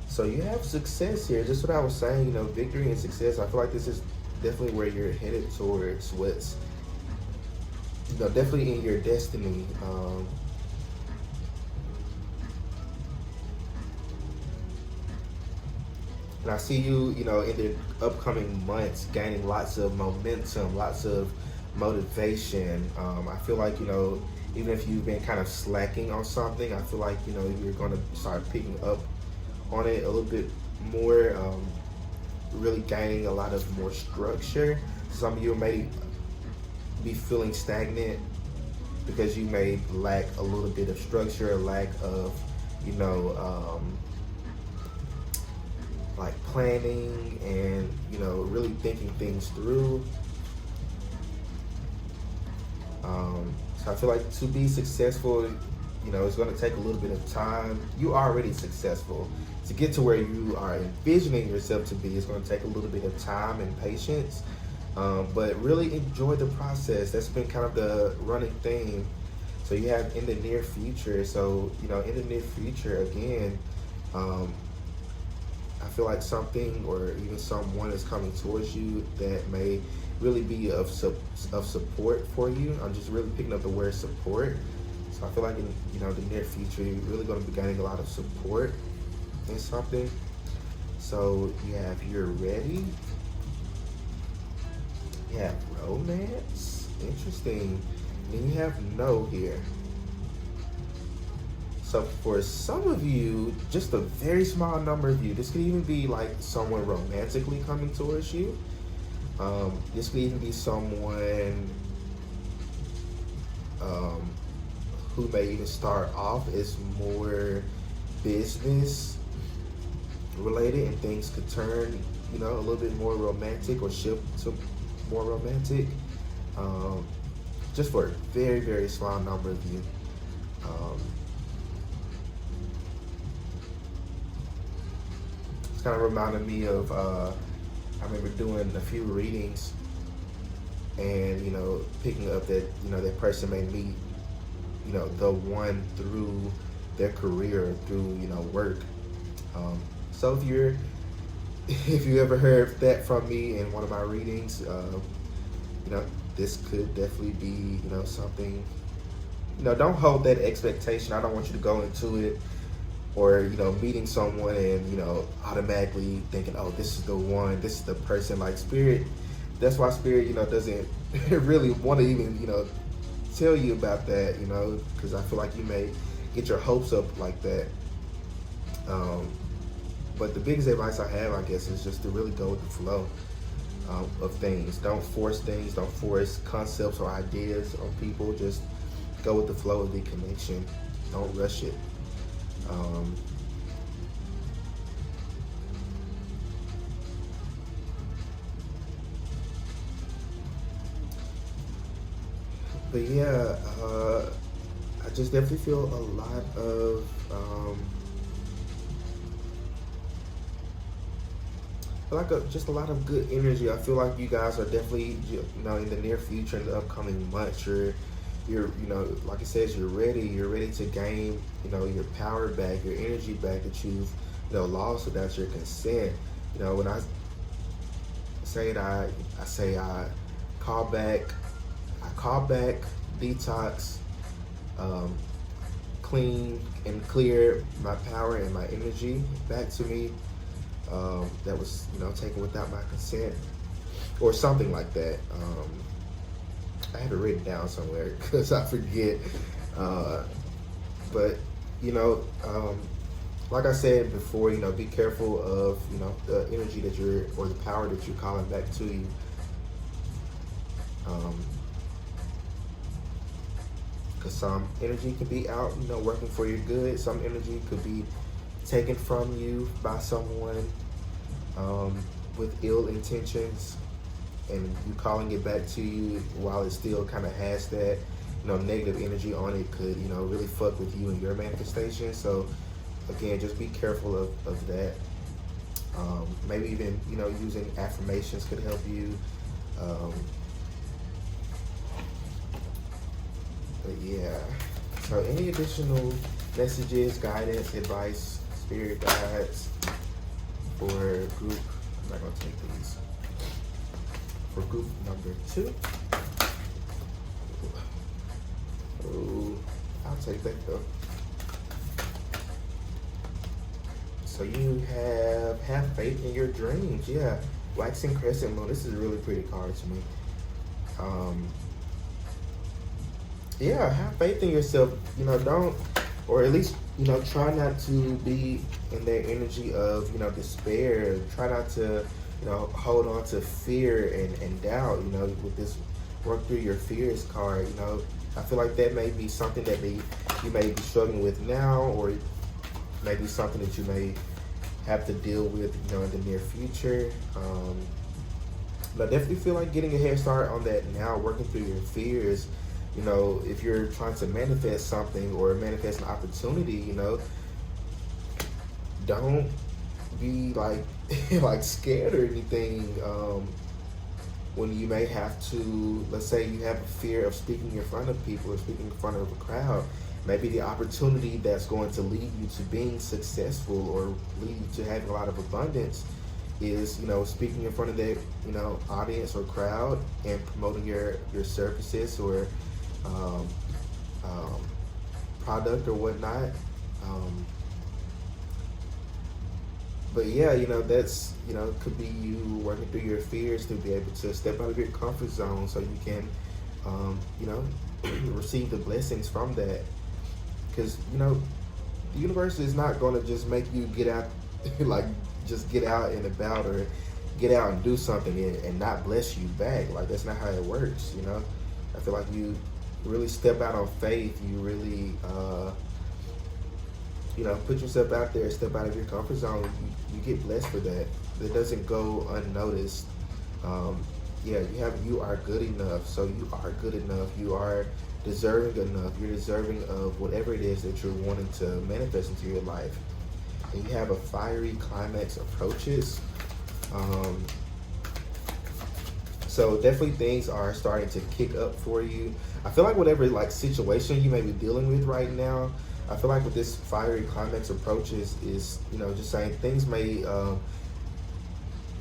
So you have success here. Just what I was saying, victory and success. I feel like this is definitely where you're headed towards, what's, definitely in your destiny. And I see you, in the upcoming months, gaining lots of momentum, lots of motivation. I feel like, even if you've been kind of slacking on something, I feel like, you're going to start picking up on it a little bit more, really gaining a lot of more structure. Some of you may be feeling stagnant because you may lack a little bit of structure, a lack of, like planning and, really thinking things through. So I feel like to be successful, it's going to take a little bit of time. You're already successful. To get to where you are envisioning yourself to be, it's going to take a little bit of time and patience. But really enjoy the process. That's been kind of the running theme. So you have in the near future. So, in the near future, again, I feel like something or even someone is coming towards you that may really be of support for you. I'm just really picking up the word support. So I feel like in the near future, you're really going to be gaining a lot of support in something. So you have you're ready. You have romance. Interesting. Then you have no here. So for some of you, just a very small number of you, this could even be like someone romantically coming towards you. This could even be someone who may even start off as more business related, and things could turn, a little bit more romantic or shift to more romantic. Um, just for a very, very small number of you. Um, it's kind of reminded me of, I remember doing a few readings and, picking up that, that person may meet, the one through their career, through, work. So if you ever heard that from me in one of my readings, this could definitely be, something, don't hold that expectation. I don't want you to go into it or, meeting someone and, automatically thinking, oh, this is the one, this is the person. Like Spirit, that's why Spirit, doesn't really want to even, tell you about that, because I feel like you may get your hopes up like that. But the biggest advice I have, I guess, is just to really go with the flow of things. Don't force things. Don't force concepts or ideas on people. Just go with the flow of the connection. Don't rush it. But yeah, I just definitely feel a lot of just a lot of good energy. I feel like you guys are definitely, in the near future, in the upcoming months, you're like it says, you're ready to gain, your power back, your energy back that you've, lost without your consent. When I say it, I say I call back, detox, clean and clear my power and my energy back to me. That was, taken without my consent, or something like that. I had it written down somewhere because I forget. But like I said before, be careful of the energy that or the power that you're calling back to you. Because some energy could be out, working for your good. Some energy could be taken from you by someone with ill intentions, and you calling it back to you while it still kind of has that negative energy on it could really fuck with you and your manifestation. So again, just be careful of that. Maybe even using affirmations could help you. But yeah, so any additional messages, guidance, advice, spirit guides for group, I'm not gonna take these, for group number 2. Oh, I'll take that though. So you have faith in your dreams. Yeah, waxing crescent moon. This is a really pretty card to me. Yeah, have faith in yourself. Don't, or at least, try not to be in that energy of, despair. Try not to, hold on to fear and doubt, with this work through your fears card. I feel like that may be something that you may be struggling with now, or maybe something that you may have to deal with, in the near future. But I definitely feel like getting a head start on that now, working through your fears. If you're trying to manifest something or manifest an opportunity, don't be like like scared or anything. When you may have to, let's say you have a fear of speaking in front of people or speaking in front of a crowd, maybe the opportunity that's going to lead you to being successful or lead you to having a lot of abundance is, speaking in front of that, audience or crowd and promoting your services or product or whatnot. But yeah, that's, could be you working through your fears to be able to step out of your comfort zone so you can, receive the blessings from that. Because, the universe is not going to just make you get out, like just get out and about or get out and do something and not bless you back. Like, that's not how it works, I feel like you really step out on faith. You really put yourself out there, step out of your comfort zone. You get blessed for that. That doesn't go unnoticed. You are good enough. So you are good enough. You are deserving enough. You're deserving of whatever it is that you're wanting to manifest into your life. And you have a fiery climax approaches. So definitely things are starting to kick up for you. I feel like whatever like situation you may be dealing with right now, I feel like with this fiery climax approaches is, just saying things may, get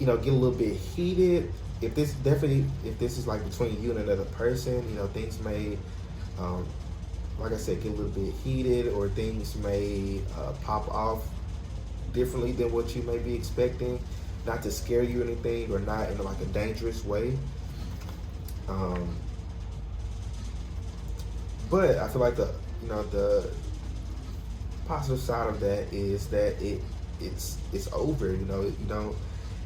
a little bit heated. If this is like between you and another person, things may, like I said, get a little bit heated, or things may pop off differently than what you may be expecting. Not to scare you or anything, or not in like a dangerous way. But I feel like the positive side of that is that it's over. You don't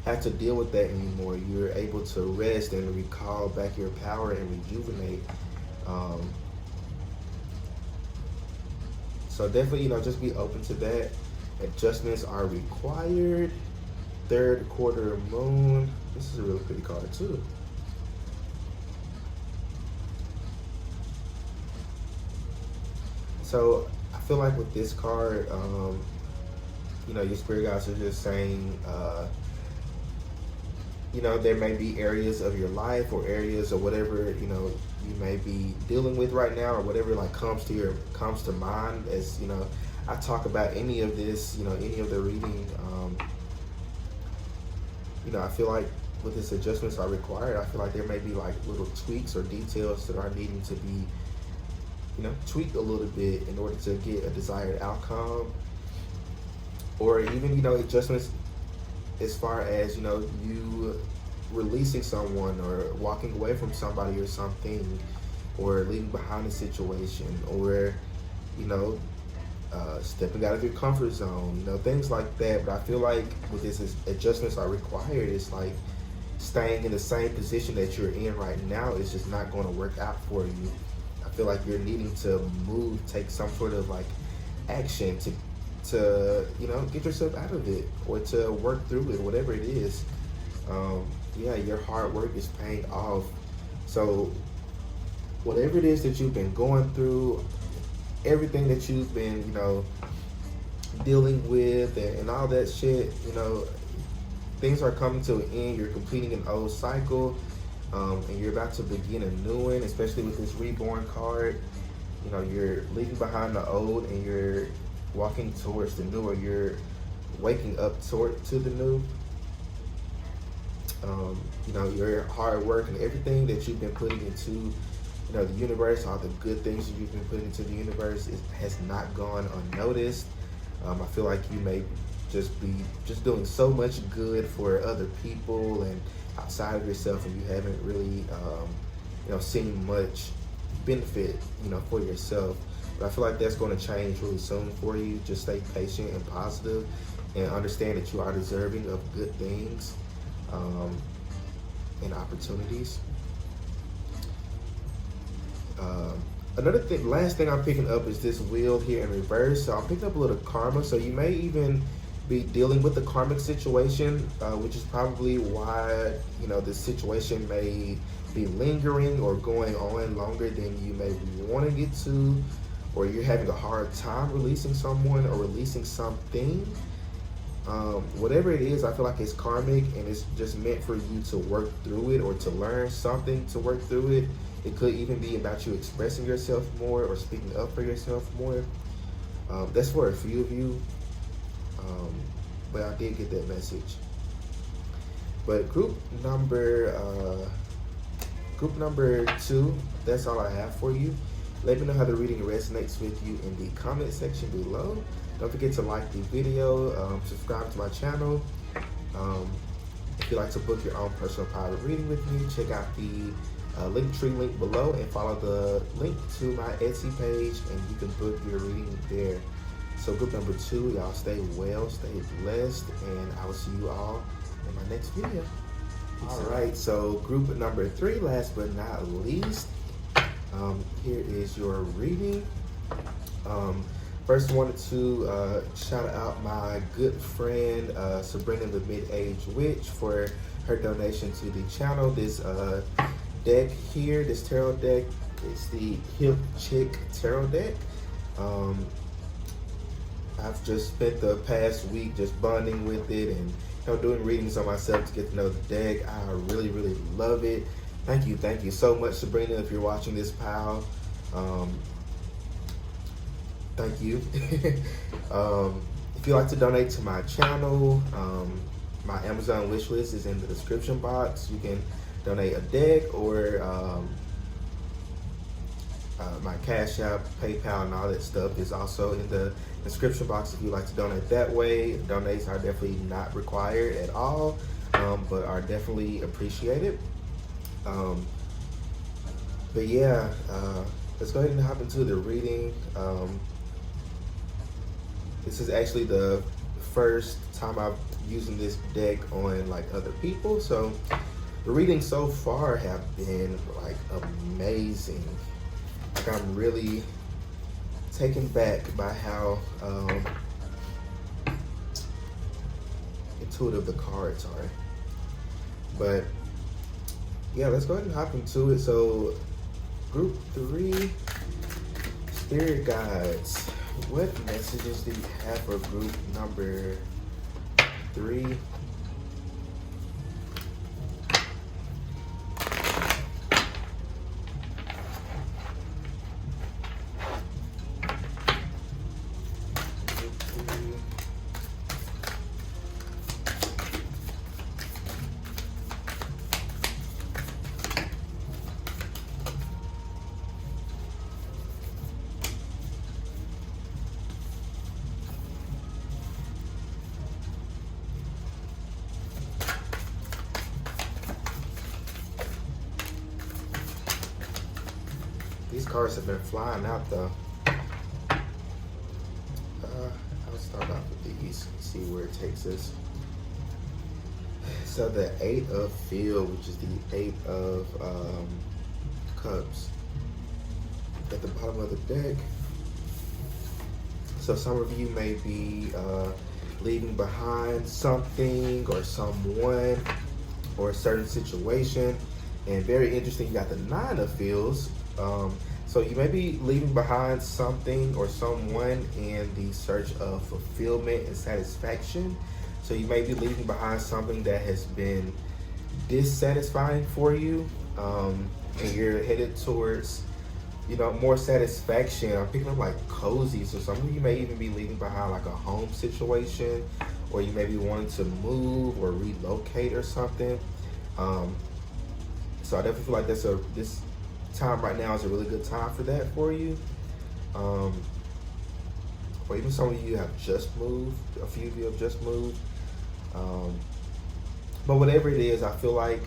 have to deal with that anymore. You're able to rest and recall back your power and rejuvenate. So definitely, just be open to that. Adjustments are required. Third quarter moon. This is a really pretty card too. So I feel like with this card, your spirit guides are just saying, there may be areas of your life or areas or whatever, you may be dealing with right now, or whatever like comes to mind as, I talk about any of this, any of the reading. I feel like with this adjustments are required, I feel like there may be like little tweaks or details that are needing to be, tweaked a little bit in order to get a desired outcome. Or even, adjustments as far as, you releasing someone or walking away from somebody or something, or leaving behind a situation, or, stepping out of your comfort zone, things like that. But I feel like with this adjustments are required, it's like staying in the same position that you're in right now is just not going to work out for you. I feel like you're needing to move, take some sort of like action to get yourself out of it, or to work through it, whatever it is. Your hard work is paying off. So whatever it is that you've been going through, everything that you've been, dealing with and all that shit, things are coming to an end. You're completing an old cycle, and you're about to begin a new one, especially with this reborn card. You're leaving behind the old and you're walking towards the new, or you're waking up to the new. Your hard work and everything that you've been putting into the universe, all the good things that you've been putting into the universe, has not gone unnoticed. I feel like you may just be doing so much good for other people and outside of yourself, and you haven't really seen much benefit for yourself. But I feel like that's going to change really soon for you. Just stay patient and positive, and understand that you are deserving of good things and opportunities. Last thing I'm picking up is this wheel here in reverse. So I'm picking up a little karma. So you may even be dealing with the karmic situation, which is probably why this situation may be lingering or going on longer than you may be wanting it to, or you're having a hard time releasing someone or releasing something. Whatever it is, I feel like it's karmic, and it's just meant for you to work through it, or to learn something to work through it. It could even be about you expressing yourself more, or speaking up for yourself more. That's for a few of you, but I did get that message. But group number 2, that's all I have for you. Let me know how the reading resonates with you in the comment section below. Don't forget to like the video, subscribe to my channel. If you'd like to book your own personal private reading with me, check out the Linktree link below and follow the link to my Etsy page, and you can book your reading there. So group number 2, y'all stay well, stay blessed, and I will see you all in my next video. All right, so group number 3, last but not least, here is your reading. First, wanted to shout out my good friend Sabrina the Mid-Age Witch for her donation to the channel. This deck here, this tarot deck, is the Hip Chick Tarot deck. I've just spent the past week just bonding with it and doing readings on myself to get to know the deck. I really, really love it. Thank you so much, Sabrina, if you're watching this, pal. Thank you. If you'd like to donate to my channel, my Amazon wish list is in the description box. You can donate a deck or my Cashapp, PayPal, and all that stuff is also in the description box if you'd like to donate that way. Donations are definitely not required at all, but are definitely appreciated. But yeah, let's go ahead and hop into the reading. This is actually the first time I'm using this deck on like other people, so the readings so far have been like amazing. Like, I'm really taken back by how intuitive the cards are. But yeah, let's go ahead and hop into it. So group 3, spirit guides, what messages do you have for group number 3? These cards have been flying out though. I'll start off with these and see where it takes us. So the 8 of Field, which is the 8 of Cups, at the bottom of the deck. So some of you may be leaving behind something or someone or a certain situation. And very interesting, you got the 9 of Fields. So you may be leaving behind something or someone in the search of fulfillment and satisfaction. So you may be leaving behind something that has been dissatisfying for you, and you're headed towards, more satisfaction. I'm picking up like cozy. So some of you may even be leaving behind like a home situation, or you may be wanting to move or relocate or something. So I definitely feel like this time right now is a really good time for that for you. Or even some of you have just moved. A few of you have just moved. But whatever it is, I feel like,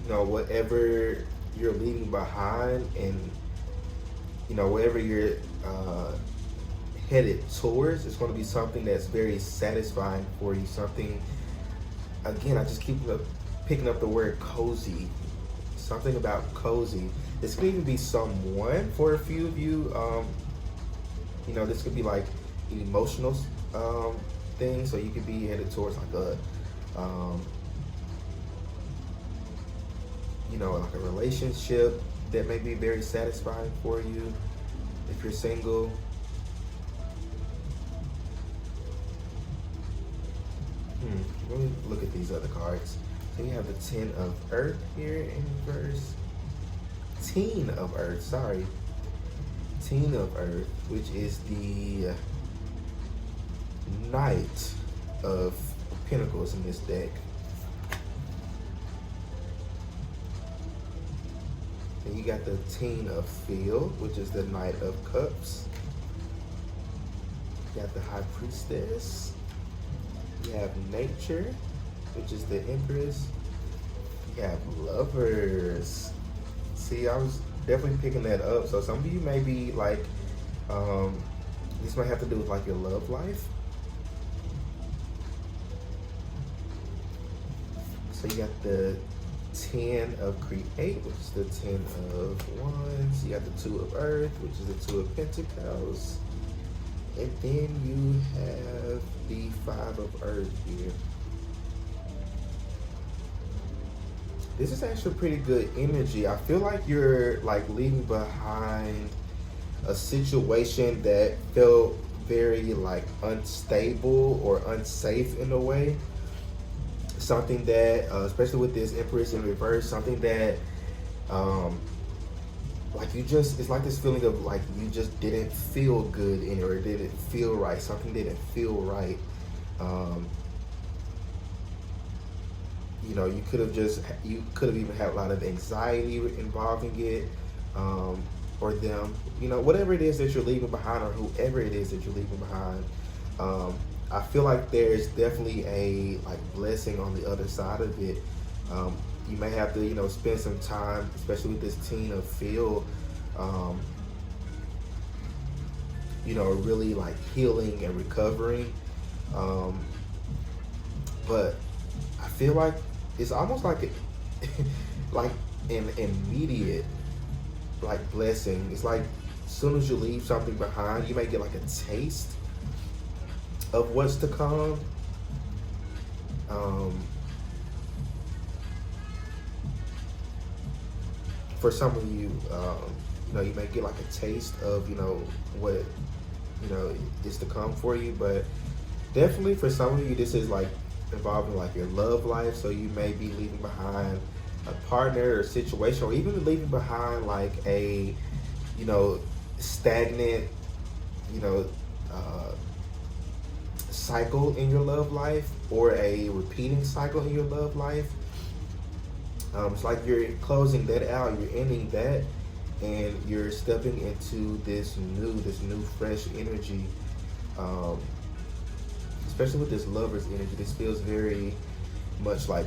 whatever you're leaving behind and, wherever you're headed towards, it's going to be something that's very satisfying for you. Something, again, I just keep picking up the word cozy. Something about cozy. This could even be someone for a few of you. This could be like an emotional thing. So you could be headed towards like a, like a relationship that may be very satisfying for you if you're single. Let me look at these other cards. So you have the 10 of Earth here in reverse. 10 of Earth, sorry. 10 of Earth, which is the Knight of Pentacles in this deck. And you got the 10 of Field, which is the Knight of Cups. You got the High Priestess. You have Nature, which is the Empress. You have Lovers. See, I was definitely picking that up. So some of you may be like, this might have to do with like your love life. So you got the 10 of Create, which is the 10 of Wands. You got the 2 of Earth, which is the 2 of Pentacles. And then you have the Five of Earth here. This is actually pretty good energy. I feel like you're like leaving behind a situation that felt very like unstable or unsafe in a way. Something that, especially with this Empress in reverse, something that, like you just, it's like this feeling of like you just didn't feel good in it, or it didn't feel right. Something didn't feel right. Um, you could have even had a lot of anxiety involving it, or them, whatever it is that you're leaving behind, or whoever it is that you're leaving behind. I feel like there's definitely a like blessing on the other side of it. You may have to, spend some time, especially with this teen of feel, really like healing and recovering. But I feel like it's almost like like an immediate like blessing. It's like as soon as you leave something behind, you may get like a taste of what's to come. For some of you, you may get like a taste of, what, is to come for you. But definitely for some of you, this is like involving like your love life. So you may be leaving behind a partner or situation, or even leaving behind like a, stagnant, cycle in your love life, or a repeating cycle in your love life. It's like you're closing that out, you're ending that, and you're stepping into this new fresh energy. Especially with this lover's energy, this feels very much like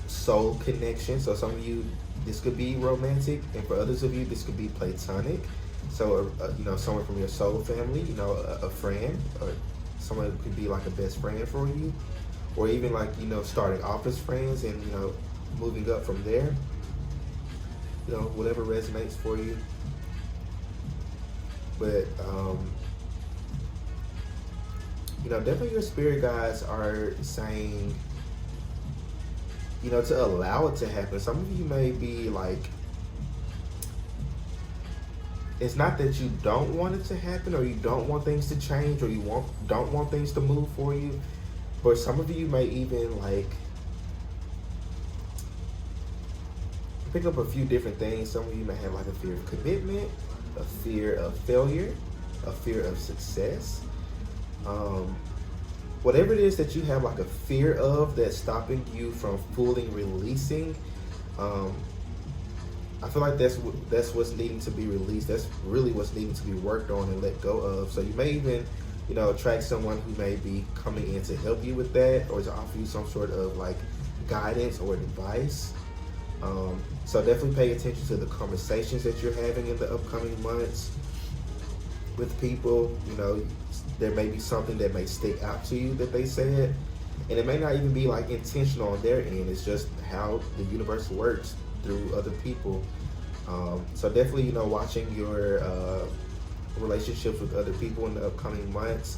soul connection. So some of you, this could be romantic, and for others of you, this could be platonic. So someone from your soul family, a friend, or someone who could be like a best friend for you, or even like starting off as friends and moving up from there. Whatever resonates for you. But definitely your spirit guides are saying, to allow it to happen. Some of you may be like, it's not that you don't want it to happen, or you don't want things to change, or you don't want things to move for you. But some of you may even like pick up a few different things. Some of you may have like a fear of commitment, a fear of failure, a fear of success. Whatever it is that you have like a fear of that's stopping you from fully releasing, I feel like that's what's needing to be released. That's really what's needing to be worked on and let go of. So you may even, attract someone who may be coming in to help you with that, or to offer you some sort of like guidance or advice. So definitely pay attention to the conversations that you're having in the upcoming months with people. There may be something that may stick out to you that they said, and it may not even be like intentional on their end. It's just how the universe works through other people. So definitely, watching your relationships with other people in the upcoming months,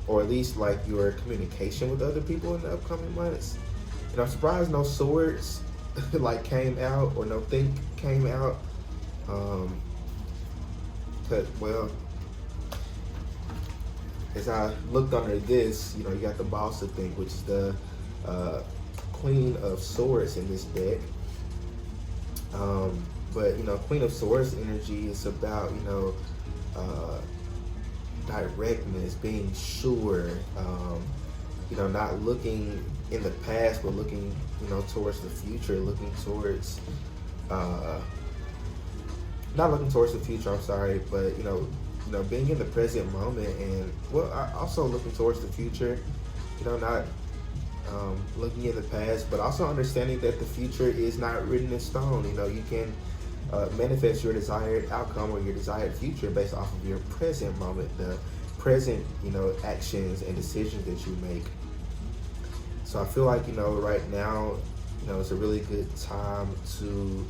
or at least like your communication with other people in the upcoming months. And I'm surprised no swords like came out, or no think came out. But well, as I looked under this, you got the Boss of Think, which is the Queen of Swords in this deck. But Queen of Swords energy is about directness, being sure, not looking in the past, but looking towards the future, looking towards not looking towards the future, I'm sorry, but being in the present moment, and also looking towards the future, not looking in the past, but also understanding that the future is not written in stone. You can manifest your desired outcome or your desired future based off of your present moment, the present, actions and decisions that you make. So I feel like, right now, it's a really good time to,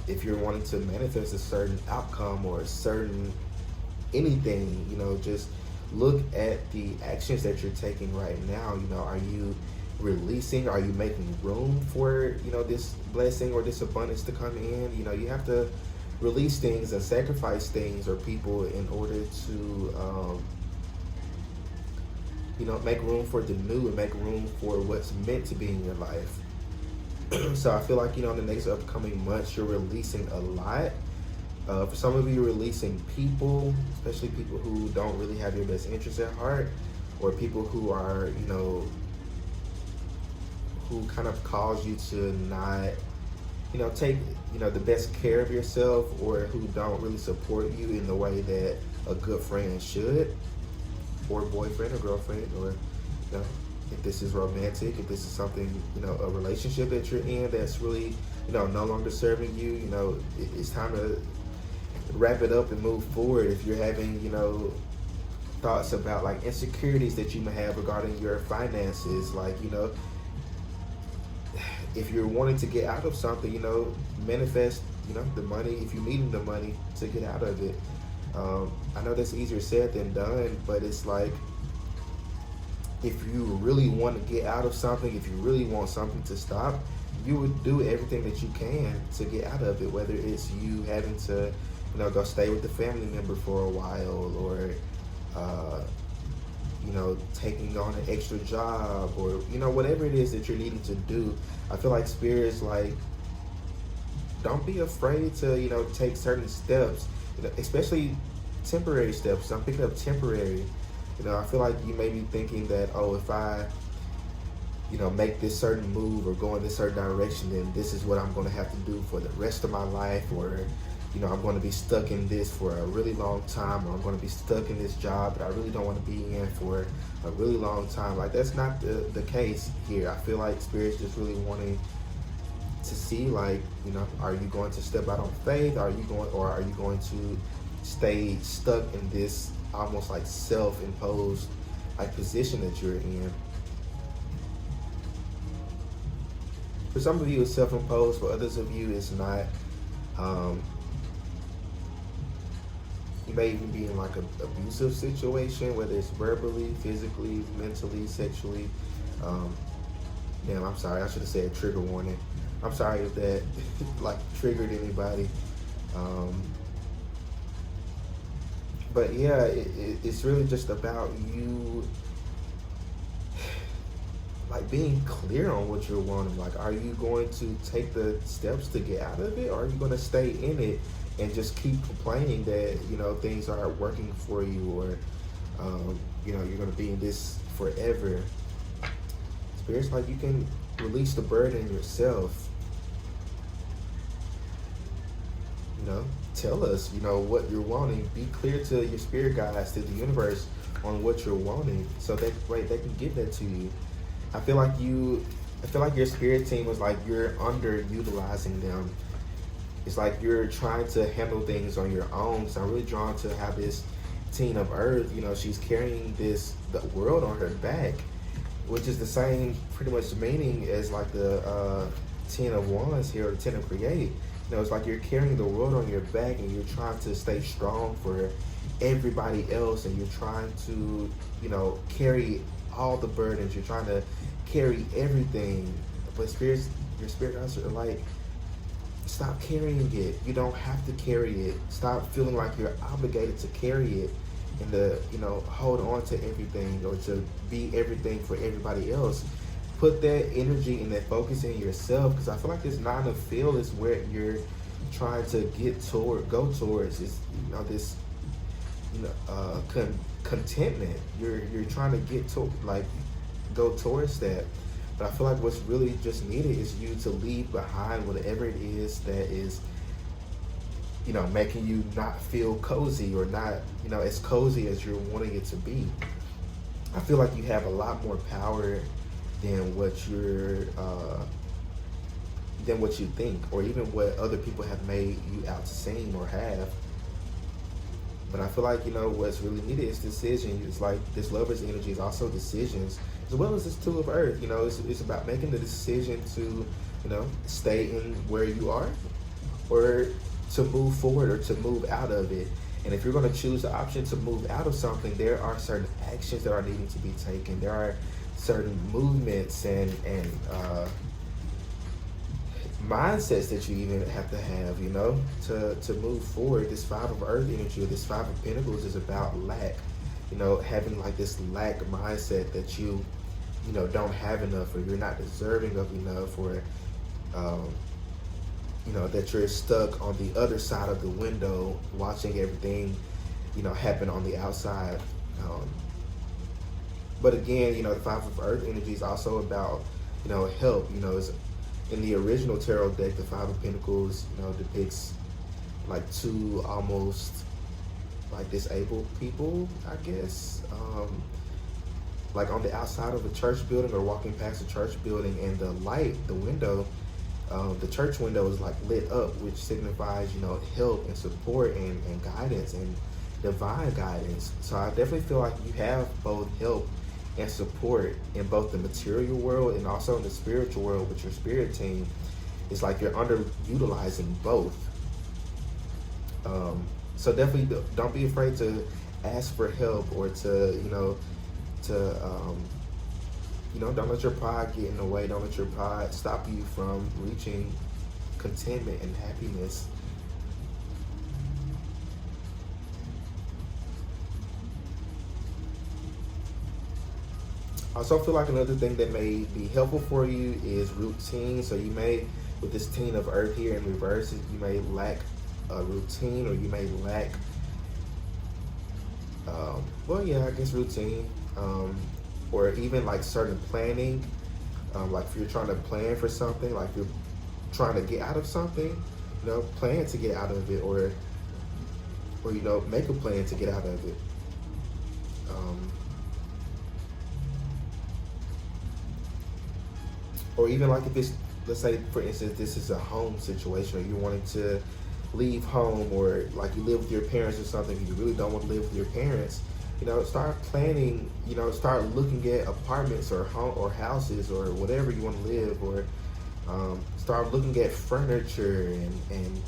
if you're wanting to manifest a certain outcome or a certain anything, just look at the actions that you're taking right now. Are you releasing? Are you making room for, this blessing or this abundance to come in? You have to release things and sacrifice things or people in order to, make room for the new and make room for what's meant to be in your life. So I feel like, in the next upcoming months, you're releasing a lot. For some of you, you're releasing people, especially people who don't really have your best interests at heart, or people who are, who kind of cause you to not, take, the best care of yourself, or who don't really support you in the way that a good friend should, or boyfriend or girlfriend, or, if this is romantic, if this is something, a relationship that you're in that's really, no longer serving you, it's time to wrap it up and move forward. If you're having, thoughts about like insecurities that you may have regarding your finances, like, if you're wanting to get out of something, manifest, the money, if you're needing the money to get out of it. I know that's easier said than done, but it's like, if you really want to get out of something, if you really want something to stop, you would do everything that you can to get out of it, whether it's you having to, go stay with the family member for a while, or, taking on an extra job, or, whatever it is that you're needing to do. I feel like Spirit's like, don't be afraid to, take certain steps, especially temporary steps. I'm picking up temporary. I feel like you may be thinking that, oh, if I, make this certain move or go in this certain direction, then this is what I'm going to have to do for the rest of my life, or, I'm going to be stuck in this for a really long time, or I'm going to be stuck in this job that I really don't want to be in for a really long time. Like, that's not the case here. I feel like Spirit's just really wanting to see, like, are you going to step out on faith? Are you going to stay stuck in this almost like self-imposed like position that you're in? For some of you, it's self-imposed. For others of you, it's not. You may even be in like an abusive situation, whether it's verbally, physically, mentally, sexually. Damn, I'm sorry. I should have said trigger warning. I'm sorry if that like triggered anybody. But yeah, it's really just about you like being clear on what you're wanting. Like, are you going to take the steps to get out of it, or are you going to stay in it and just keep complaining that, things aren't working for you, or, you're going to be in this forever? Spirit's like, you can release the burden yourself. Tell us, what you're wanting. Be clear to your spirit guides, to the universe, on what you're wanting, so that way they can give that to you. I feel like your spirit team was like, you're underutilizing them. It's like you're trying to handle things on your own. So I'm really drawn to how this Teen of Earth, she's carrying the world on her back, which is the same pretty much meaning as like the Ten of Wands here, or the Ten of Create. It's like you're carrying the world on your back, and you're trying to stay strong for everybody else, and you're trying to, carry all the burdens. You're trying to carry everything. But your spirit guides are like, stop carrying it. You don't have to carry it. Stop feeling like you're obligated to carry it and to, hold on to everything, or to be everything for everybody else. Put that energy and that focus in yourself, because I feel like this 9 of Field is where you're trying to go towards is, this, contentment. You're trying to get to, like, go towards that. But I feel like what's really just needed is you to leave behind whatever it is that is, making you not feel cozy, or not, as cozy as you're wanting it to be. I feel like you have a lot more power than what you think, or even what other people have made you out to seem or have. But I feel like, what's really needed is decision. It's like this Lover's energy is also decisions, as well as this Two of Earth. It's about making the decision to, stay in where you are, or to move forward, or to move out of it. And if you're going to choose the option to move out of something, there are certain actions that are needing to be taken. There are certain movements and mindsets that you even have to have, to move forward. This Five of Earth energy, or this Five of Pentacles, is about lack. Having like this lack mindset that you don't have enough, or you're not deserving of enough, or that you're stuck on the other side of the window watching everything happen on the outside. But again, the Five of Earth energy is also about help. It's in the original tarot deck, the Five of Pentacles depicts like two almost like disabled people, I guess, like on the outside of a church building, or walking past a church building, and the light, the window, the church window is like lit up, which signifies help and support and guidance and divine guidance. So I definitely feel like you have both help and support in both the material world and also in the spiritual world with your spirit team. It's like you're underutilizing both. So definitely don't be afraid to ask for help, or to don't let your pride get in the way. Don't let your pride stop you from reaching contentment and happiness. I also feel like another thing that may be helpful for you is routine. So you may, with this Ten of Earth here in reverse, you may lack a routine, or you may lack, routine, or even like certain planning. Like if you're trying to plan for something, like you're trying to get out of something, plan to get out of it, or make a plan to get out of it. Or even like if it's, let's say for instance, this is a home situation, or you're wanting to leave home, or like you live with your parents or something, you really don't want to live with your parents, start planning, start looking at apartments or home or houses or whatever you want to live, or start looking at furniture and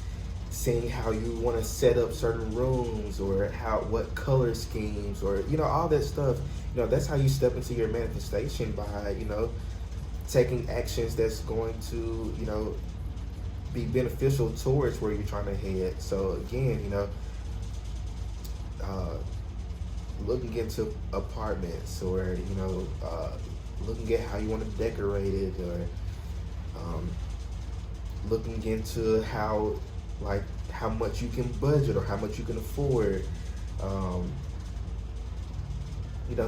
seeing how you want to set up certain rooms, or what color schemes, or all that stuff. That's how you step into your manifestation, by taking actions that's going to be beneficial towards where you're trying to head. So again, looking into apartments, or looking at how you want to decorate it, or looking into how much you can budget, or how much you can afford,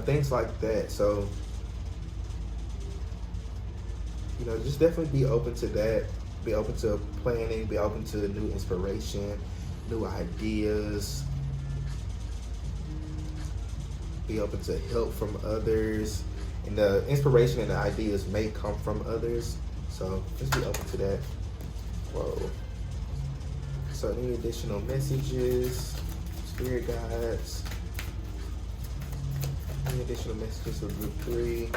things like that. So just definitely be open to that. Be open to planning, be open to new inspiration, new ideas. Be open to help from others. And the inspiration and the ideas may come from others. So just be open to that. Whoa. So any additional messages, spirit guides, any additional messages for group 3?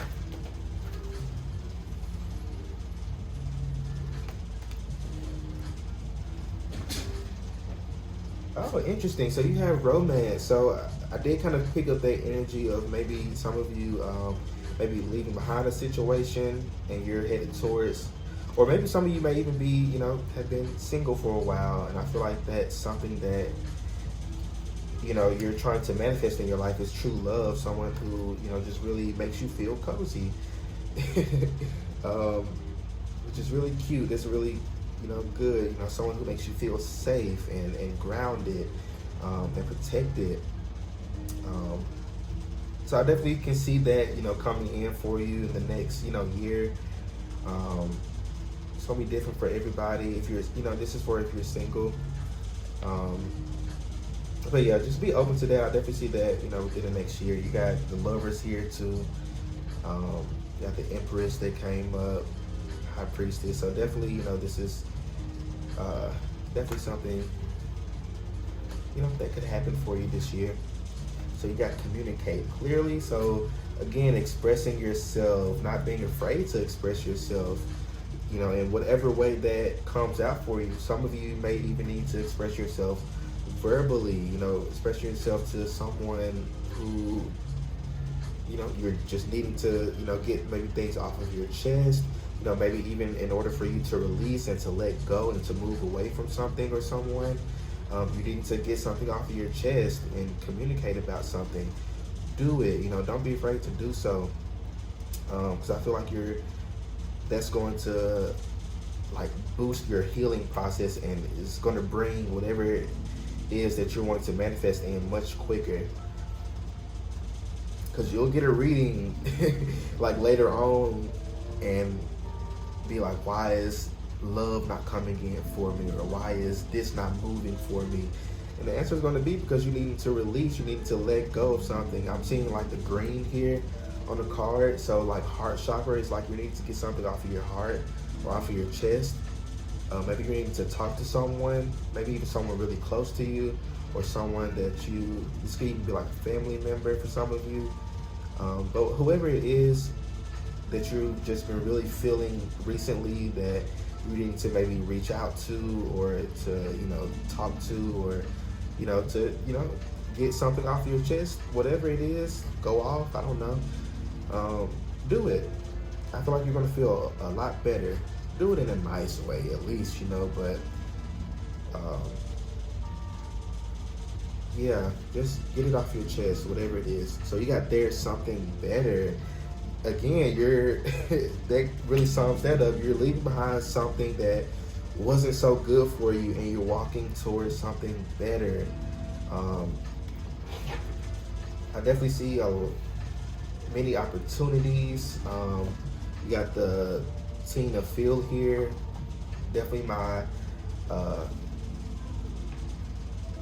Oh, interesting. So you have romance. So I did kind of pick up that energy of maybe some of you maybe leaving behind a situation and you're headed towards, or maybe some of you may even be, have been single for a while. And I feel like that's something that, you're trying to manifest in your life, is true love. Someone who, just really makes you feel cozy, which is really cute. That's really, good. Someone who makes you feel safe and grounded and protected. So I definitely can see that, coming in for you in the next, year. It's gonna be different for everybody. If you're, this is for if you're single. But yeah, just be open to that. I definitely see that, within the next year. You got the Lovers here too. You got the Empress that came up, High Priestess. So definitely, this is definitely something, that could happen for you this year. So you got to communicate clearly. So again, expressing yourself, not being afraid to express yourself, in whatever way that comes out for you. Some of you may even need to express yourself verbally, express yourself to someone who, you're just needing to, get maybe things off of your chest, maybe even in order for you to release and to let go and to move away from something or someone. You need to get something off of your chest and communicate about something. Do it, don't be afraid to do so. Because I feel like that's going to like boost your healing process, and it's going to bring whatever it is that you're wanting to manifest in much quicker. Because you'll get a reading like later on and be like, why is love not coming in for me, or why is this not moving for me? And the answer is going to be because you need to release, you need to let go of something. I'm seeing like the green here on the card, so like heart chakra is like you need to get something off of your heart or off of your chest. Maybe you need to talk to someone, maybe even someone really close to you, or someone that this could even be like a family member for some of you. But whoever it is that you've just been really feeling recently that you need to maybe reach out to, or to, talk to, or, to, get something off your chest, whatever it is, go off, I don't know. Do it. I feel like you're going to feel a lot better. Do it in a nice way, at least, but, yeah, just get it off your chest, whatever it is. So you got there's something better. Again, that really sums that up. You're leaving behind something that wasn't so good for you, and you're walking towards something better. I definitely see many opportunities. You got the Teen of Field here. Definitely my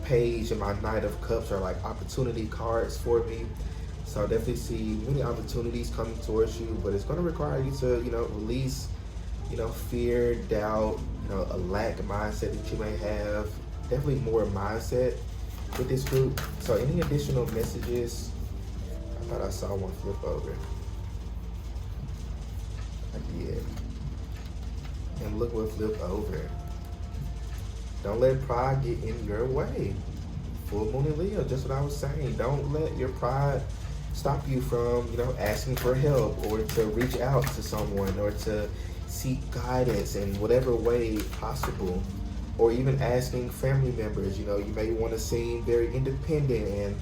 page and my Knight of Cups are like opportunity cards for me. So I definitely see many opportunities coming towards you, but it's going to require you to, release, fear, doubt, a lack mindset that you may have. Definitely more mindset with this group. So any additional messages? I thought I saw one flip over. I did. And look what flipped over. Don't let pride get in your way. Full moon in Leo, just what I was saying. Don't let your pride stop you from, asking for help, or to reach out to someone, or to seek guidance in whatever way possible, or even asking family members. You may want to seem very independent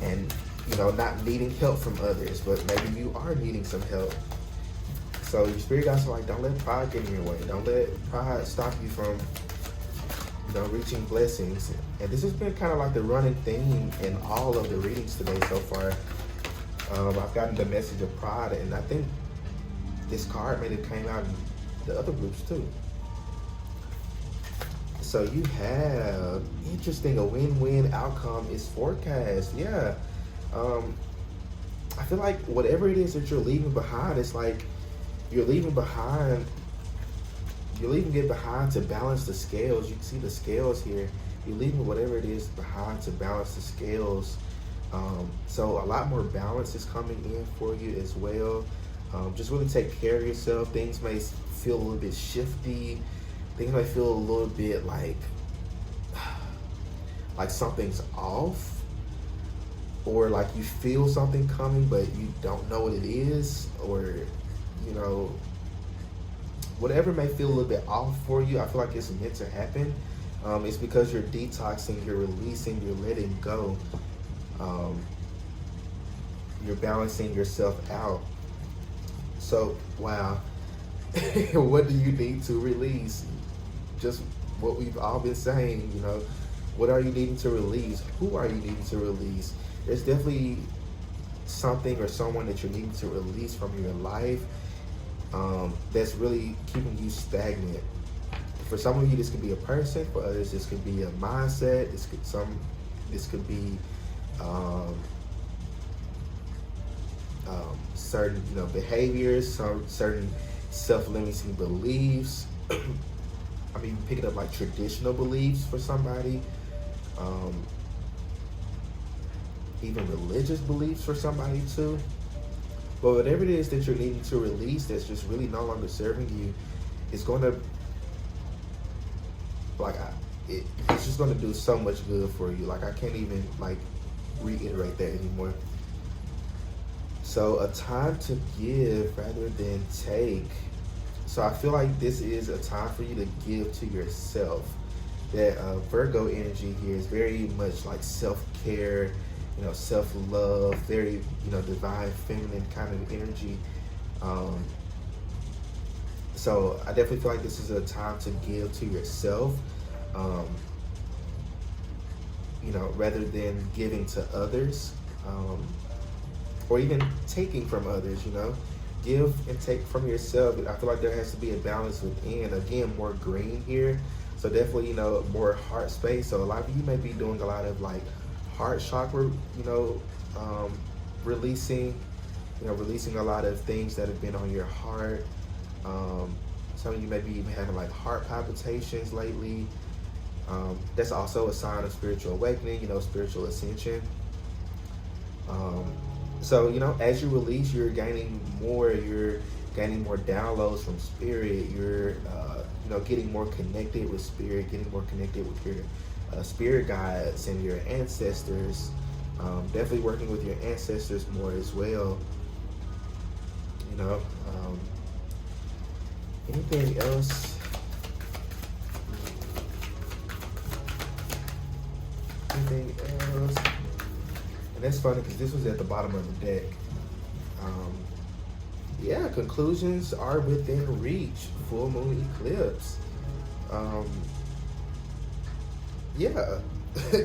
and not needing help from others, but maybe you are needing some help. So your spirit guides are like, don't let pride get in your way. Don't let pride stop you from reaching blessings. And this has been kind of like the running theme in all of the readings today so far. I've gotten the message of pride, and I think this card made it came out in the other groups too. So you have, interesting, a win-win outcome is forecast. Yeah. I feel like whatever it is that you're leaving behind, it's like you're leaving behind to balance the scales. You can see the scales here. You're leaving whatever it is behind to balance the scales. So a lot more balance is coming in for you as well. Just really take care of yourself. Things may feel a little bit shifty. Things may feel a little bit like something's off, or like you feel something coming but you don't know what it is, or whatever may feel a little bit off for you. I feel like it's meant to happen. It's because you're detoxing, you're releasing, you're letting go. You're balancing yourself out. So, wow. What do you need to release? Just what we've all been saying, what are you needing to release? Who are you needing to release? There's definitely something or someone that you're needing to release from your life that's really keeping you stagnant. For some of you, this could be a person. For others, this could be a mindset. This could be certain behaviors, certain self-limiting beliefs. I mean, picking up like traditional beliefs for somebody, even religious beliefs for somebody too. But whatever it is that you're needing to release that's just really no longer serving you, it's going to, it's just going to do so much good for you. Like, I can't even like reiterate that anymore. So, a time to give rather than take. So I feel like this is a time for you to give to yourself. That Virgo energy here is very much like self-care, self-love, very, divine feminine kind of energy. So I definitely feel like this is a time to give to yourself, rather than giving to others, or even taking from others, Give and take from yourself. I feel like there has to be a balance within. Again, more green here. So definitely, more heart space. So a lot of you may be doing a lot of like heart chakra, releasing, releasing a lot of things that have been on your heart. Some of you may be even having like heart palpitations lately. That's also a sign of spiritual awakening, spiritual ascension. So, as you release, you're gaining more downloads from spirit. You're, getting more connected with spirit, getting more connected with your spirit guides and your ancestors. Definitely working with your ancestors more as well. Anything else? Anything else? And that's funny because this was at the bottom of the deck. Yeah, conclusions are within reach. Full moon eclipse. Yeah,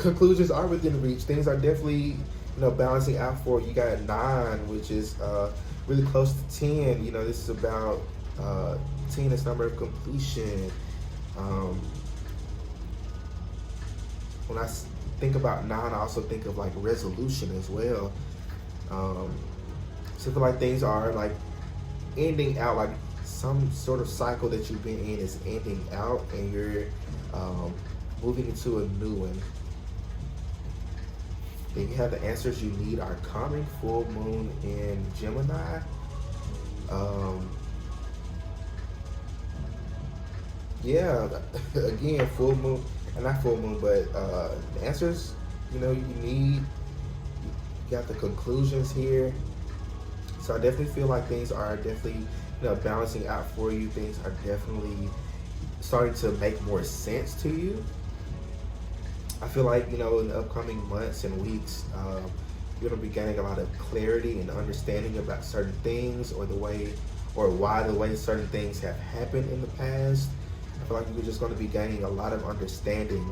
conclusions are within reach. Things are definitely, balancing out for you. You got 9, which is really close to 10. This is about 10 is number of completion. When I think about 9, I also think of like resolution as well. So I feel like things are like ending out, like some sort of cycle that you've been in is ending out, and you're moving into a new one. Then you have the answers you need are coming. Full moon in Gemini. Yeah, again, full moon, and not full moon, but the answers, you need. You got the conclusions here. So I definitely feel like things are definitely, balancing out for you. Things are definitely starting to make more sense to you. I feel like, in the upcoming months and weeks, you're going to be gaining a lot of clarity and understanding about certain things, or why the way certain things have happened in the past. I feel like you're just going to be gaining a lot of understanding,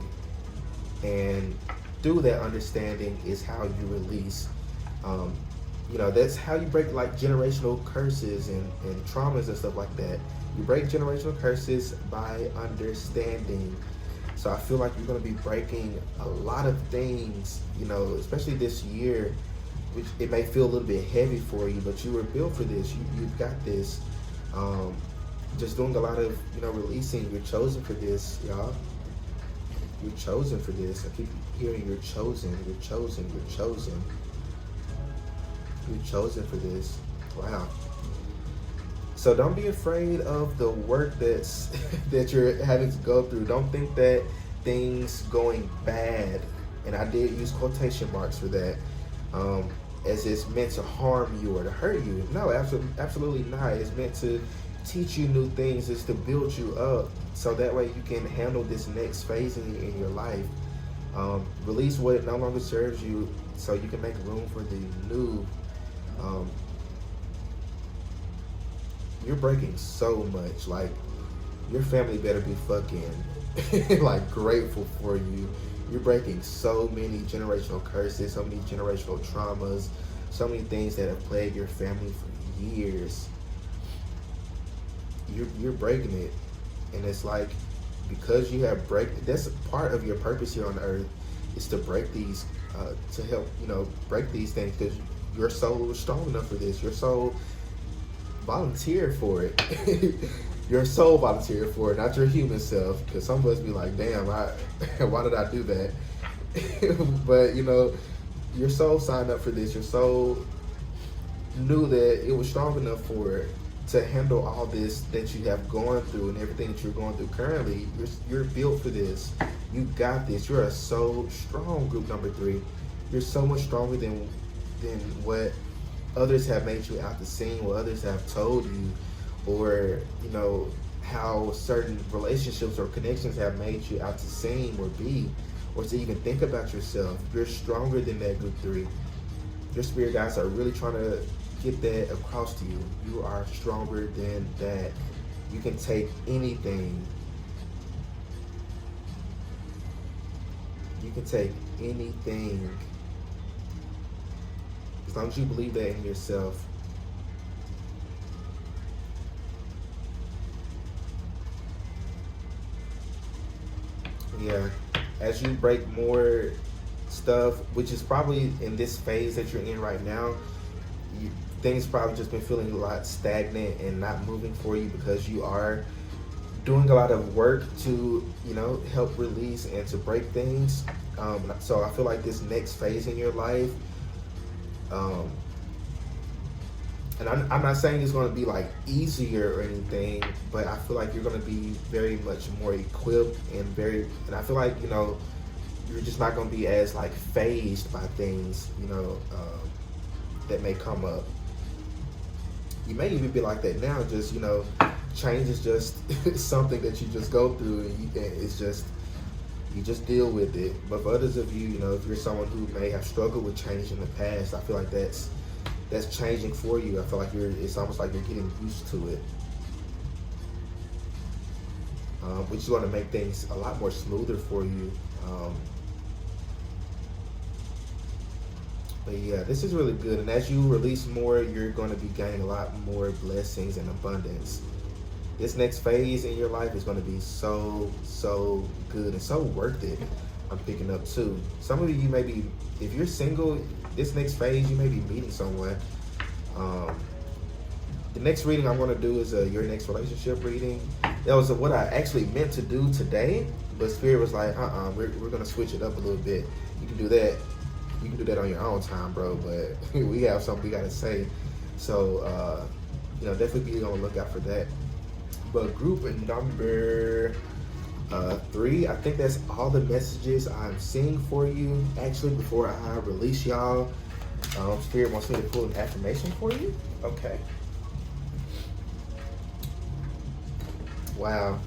and through that understanding is how you release. That's how you break like generational curses and traumas and stuff like that. You break generational curses by understanding. So I feel like you're going to be breaking a lot of things, especially this year, which it may feel a little bit heavy for you, but you were built for this. You've got this. Just doing a lot of, releasing. You're chosen for this, y'all. You're chosen for this. I keep hearing you're chosen, you're chosen, you're chosen. You're chosen for this. Wow. So don't be afraid of the work that you're having to go through. Don't think that things going bad, and I did use quotation marks for that, as it's meant to harm you or to hurt you. No, absolutely not. It's meant to teach you new things. It's to build you up, so that way you can handle this next phase in your life. Release what no longer serves you, so you can make room for the new. You're breaking so much. Like, your family better be fucking like grateful for you. You're breaking so many generational curses, so many generational traumas, so many things that have plagued your family for years. You're breaking it, and it's like, because you have that's part of your purpose here on earth, is to break these, to help break these things, because your soul is strong enough for this. Your soul volunteered for it. Your soul volunteered for it, not your human self. Because some of us be like, damn, why did I do that? But your soul signed up for this. Your soul knew that it was strong enough for it. to handle all this that you have gone through and everything that you're going through currently. You're built for this. You got this. You are so strong, group number 3. You're so much stronger than what others have made you out to seem, what others have told you, or how certain relationships or connections have made you out to seem or be, or to even think about yourself. You're stronger than that, group 3. Your spirit guides are really trying to get that across to you. You are stronger than that. You can take anything. You can take anything. As long as you believe that in yourself. Yeah. As you break more stuff, which is probably in this phase that you're in right now, things probably just been feeling a lot stagnant and not moving for you because you are doing a lot of work to help release and to break things. So I feel like this next phase in your life, and I'm not saying it's going to be like easier or anything, but I feel like you're going to be very much more equipped and I feel like you're just not going to be as like phased by things that may come up. You may even be like that now. Just change is just something that you just go through, and you just deal with it. But for others of you, if you're someone who may have struggled with change in the past, I feel like that's changing for you. I feel like it's almost like you're getting used to it, which is going to make things a lot more smoother for you. But yeah, this is really good. And as you release more, you're going to be gaining a lot more blessings and abundance. This next phase in your life is going to be so good and so worth it. I'm picking up too. Some of you may be, if you're single, this next phase, you may be meeting someone. The next reading I'm going to do is your next relationship reading. That was what I actually meant to do today, but Spirit was like, we're going to switch it up a little bit. You can do that. You can do that on your own time, bro, but we have something we got to say. So, definitely be on the lookout for that. But group number 3, I think that's all the messages I'm seeing for you. Actually, before I release y'all, Spirit wants me to pull an affirmation for you. Okay. Wow.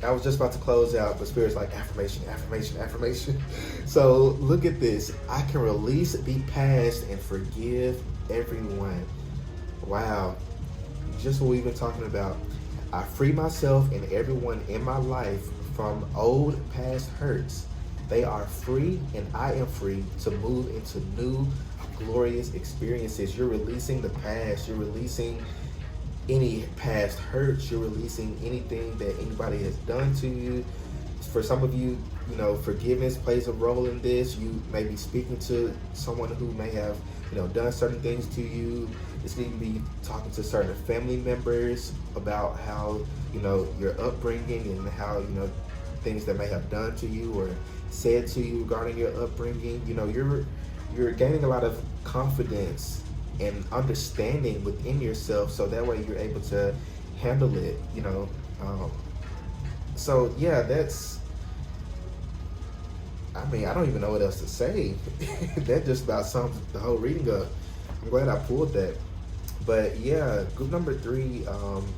I was just about to close out, but Spirit's like, affirmation, affirmation, affirmation. So look at this. I can release the past and forgive everyone. Wow. Just what we've been talking about. I free myself and everyone in my life from old past hurts. They are free and I am free to move into new glorious experiences. You're releasing the past. You're releasing any past hurts. You're releasing anything that anybody has done to you. For some of you, forgiveness plays a role in this. You may be speaking to someone who may have, done certain things to you. This need to be talking to certain family members about how, your upbringing and how, things that may have done to you or said to you regarding your upbringing. You're gaining a lot of confidence and understanding within yourself, so that way you're able to handle it. So yeah, that's. I mean, I don't even know what else to say. That just about sums the whole reading up. I'm glad I pulled that. But yeah, group number 3,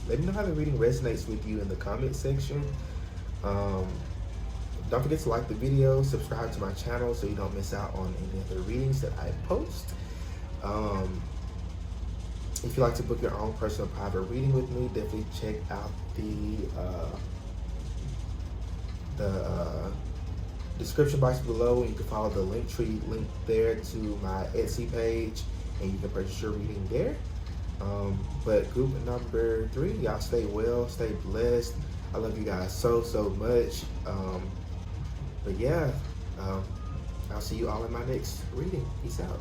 let me know how the reading resonates with you in the comment section. Don't forget to like the video, subscribe to my channel so you don't miss out on any of the readings that I post. If you'd like to book your own personal private reading with me, definitely check out the description box below. You can follow the link there to my Etsy page, and you can purchase your reading there. But group number 3, y'all stay well, stay blessed. I love you guys so much. But yeah, I'll see you all in my next reading. Peace out.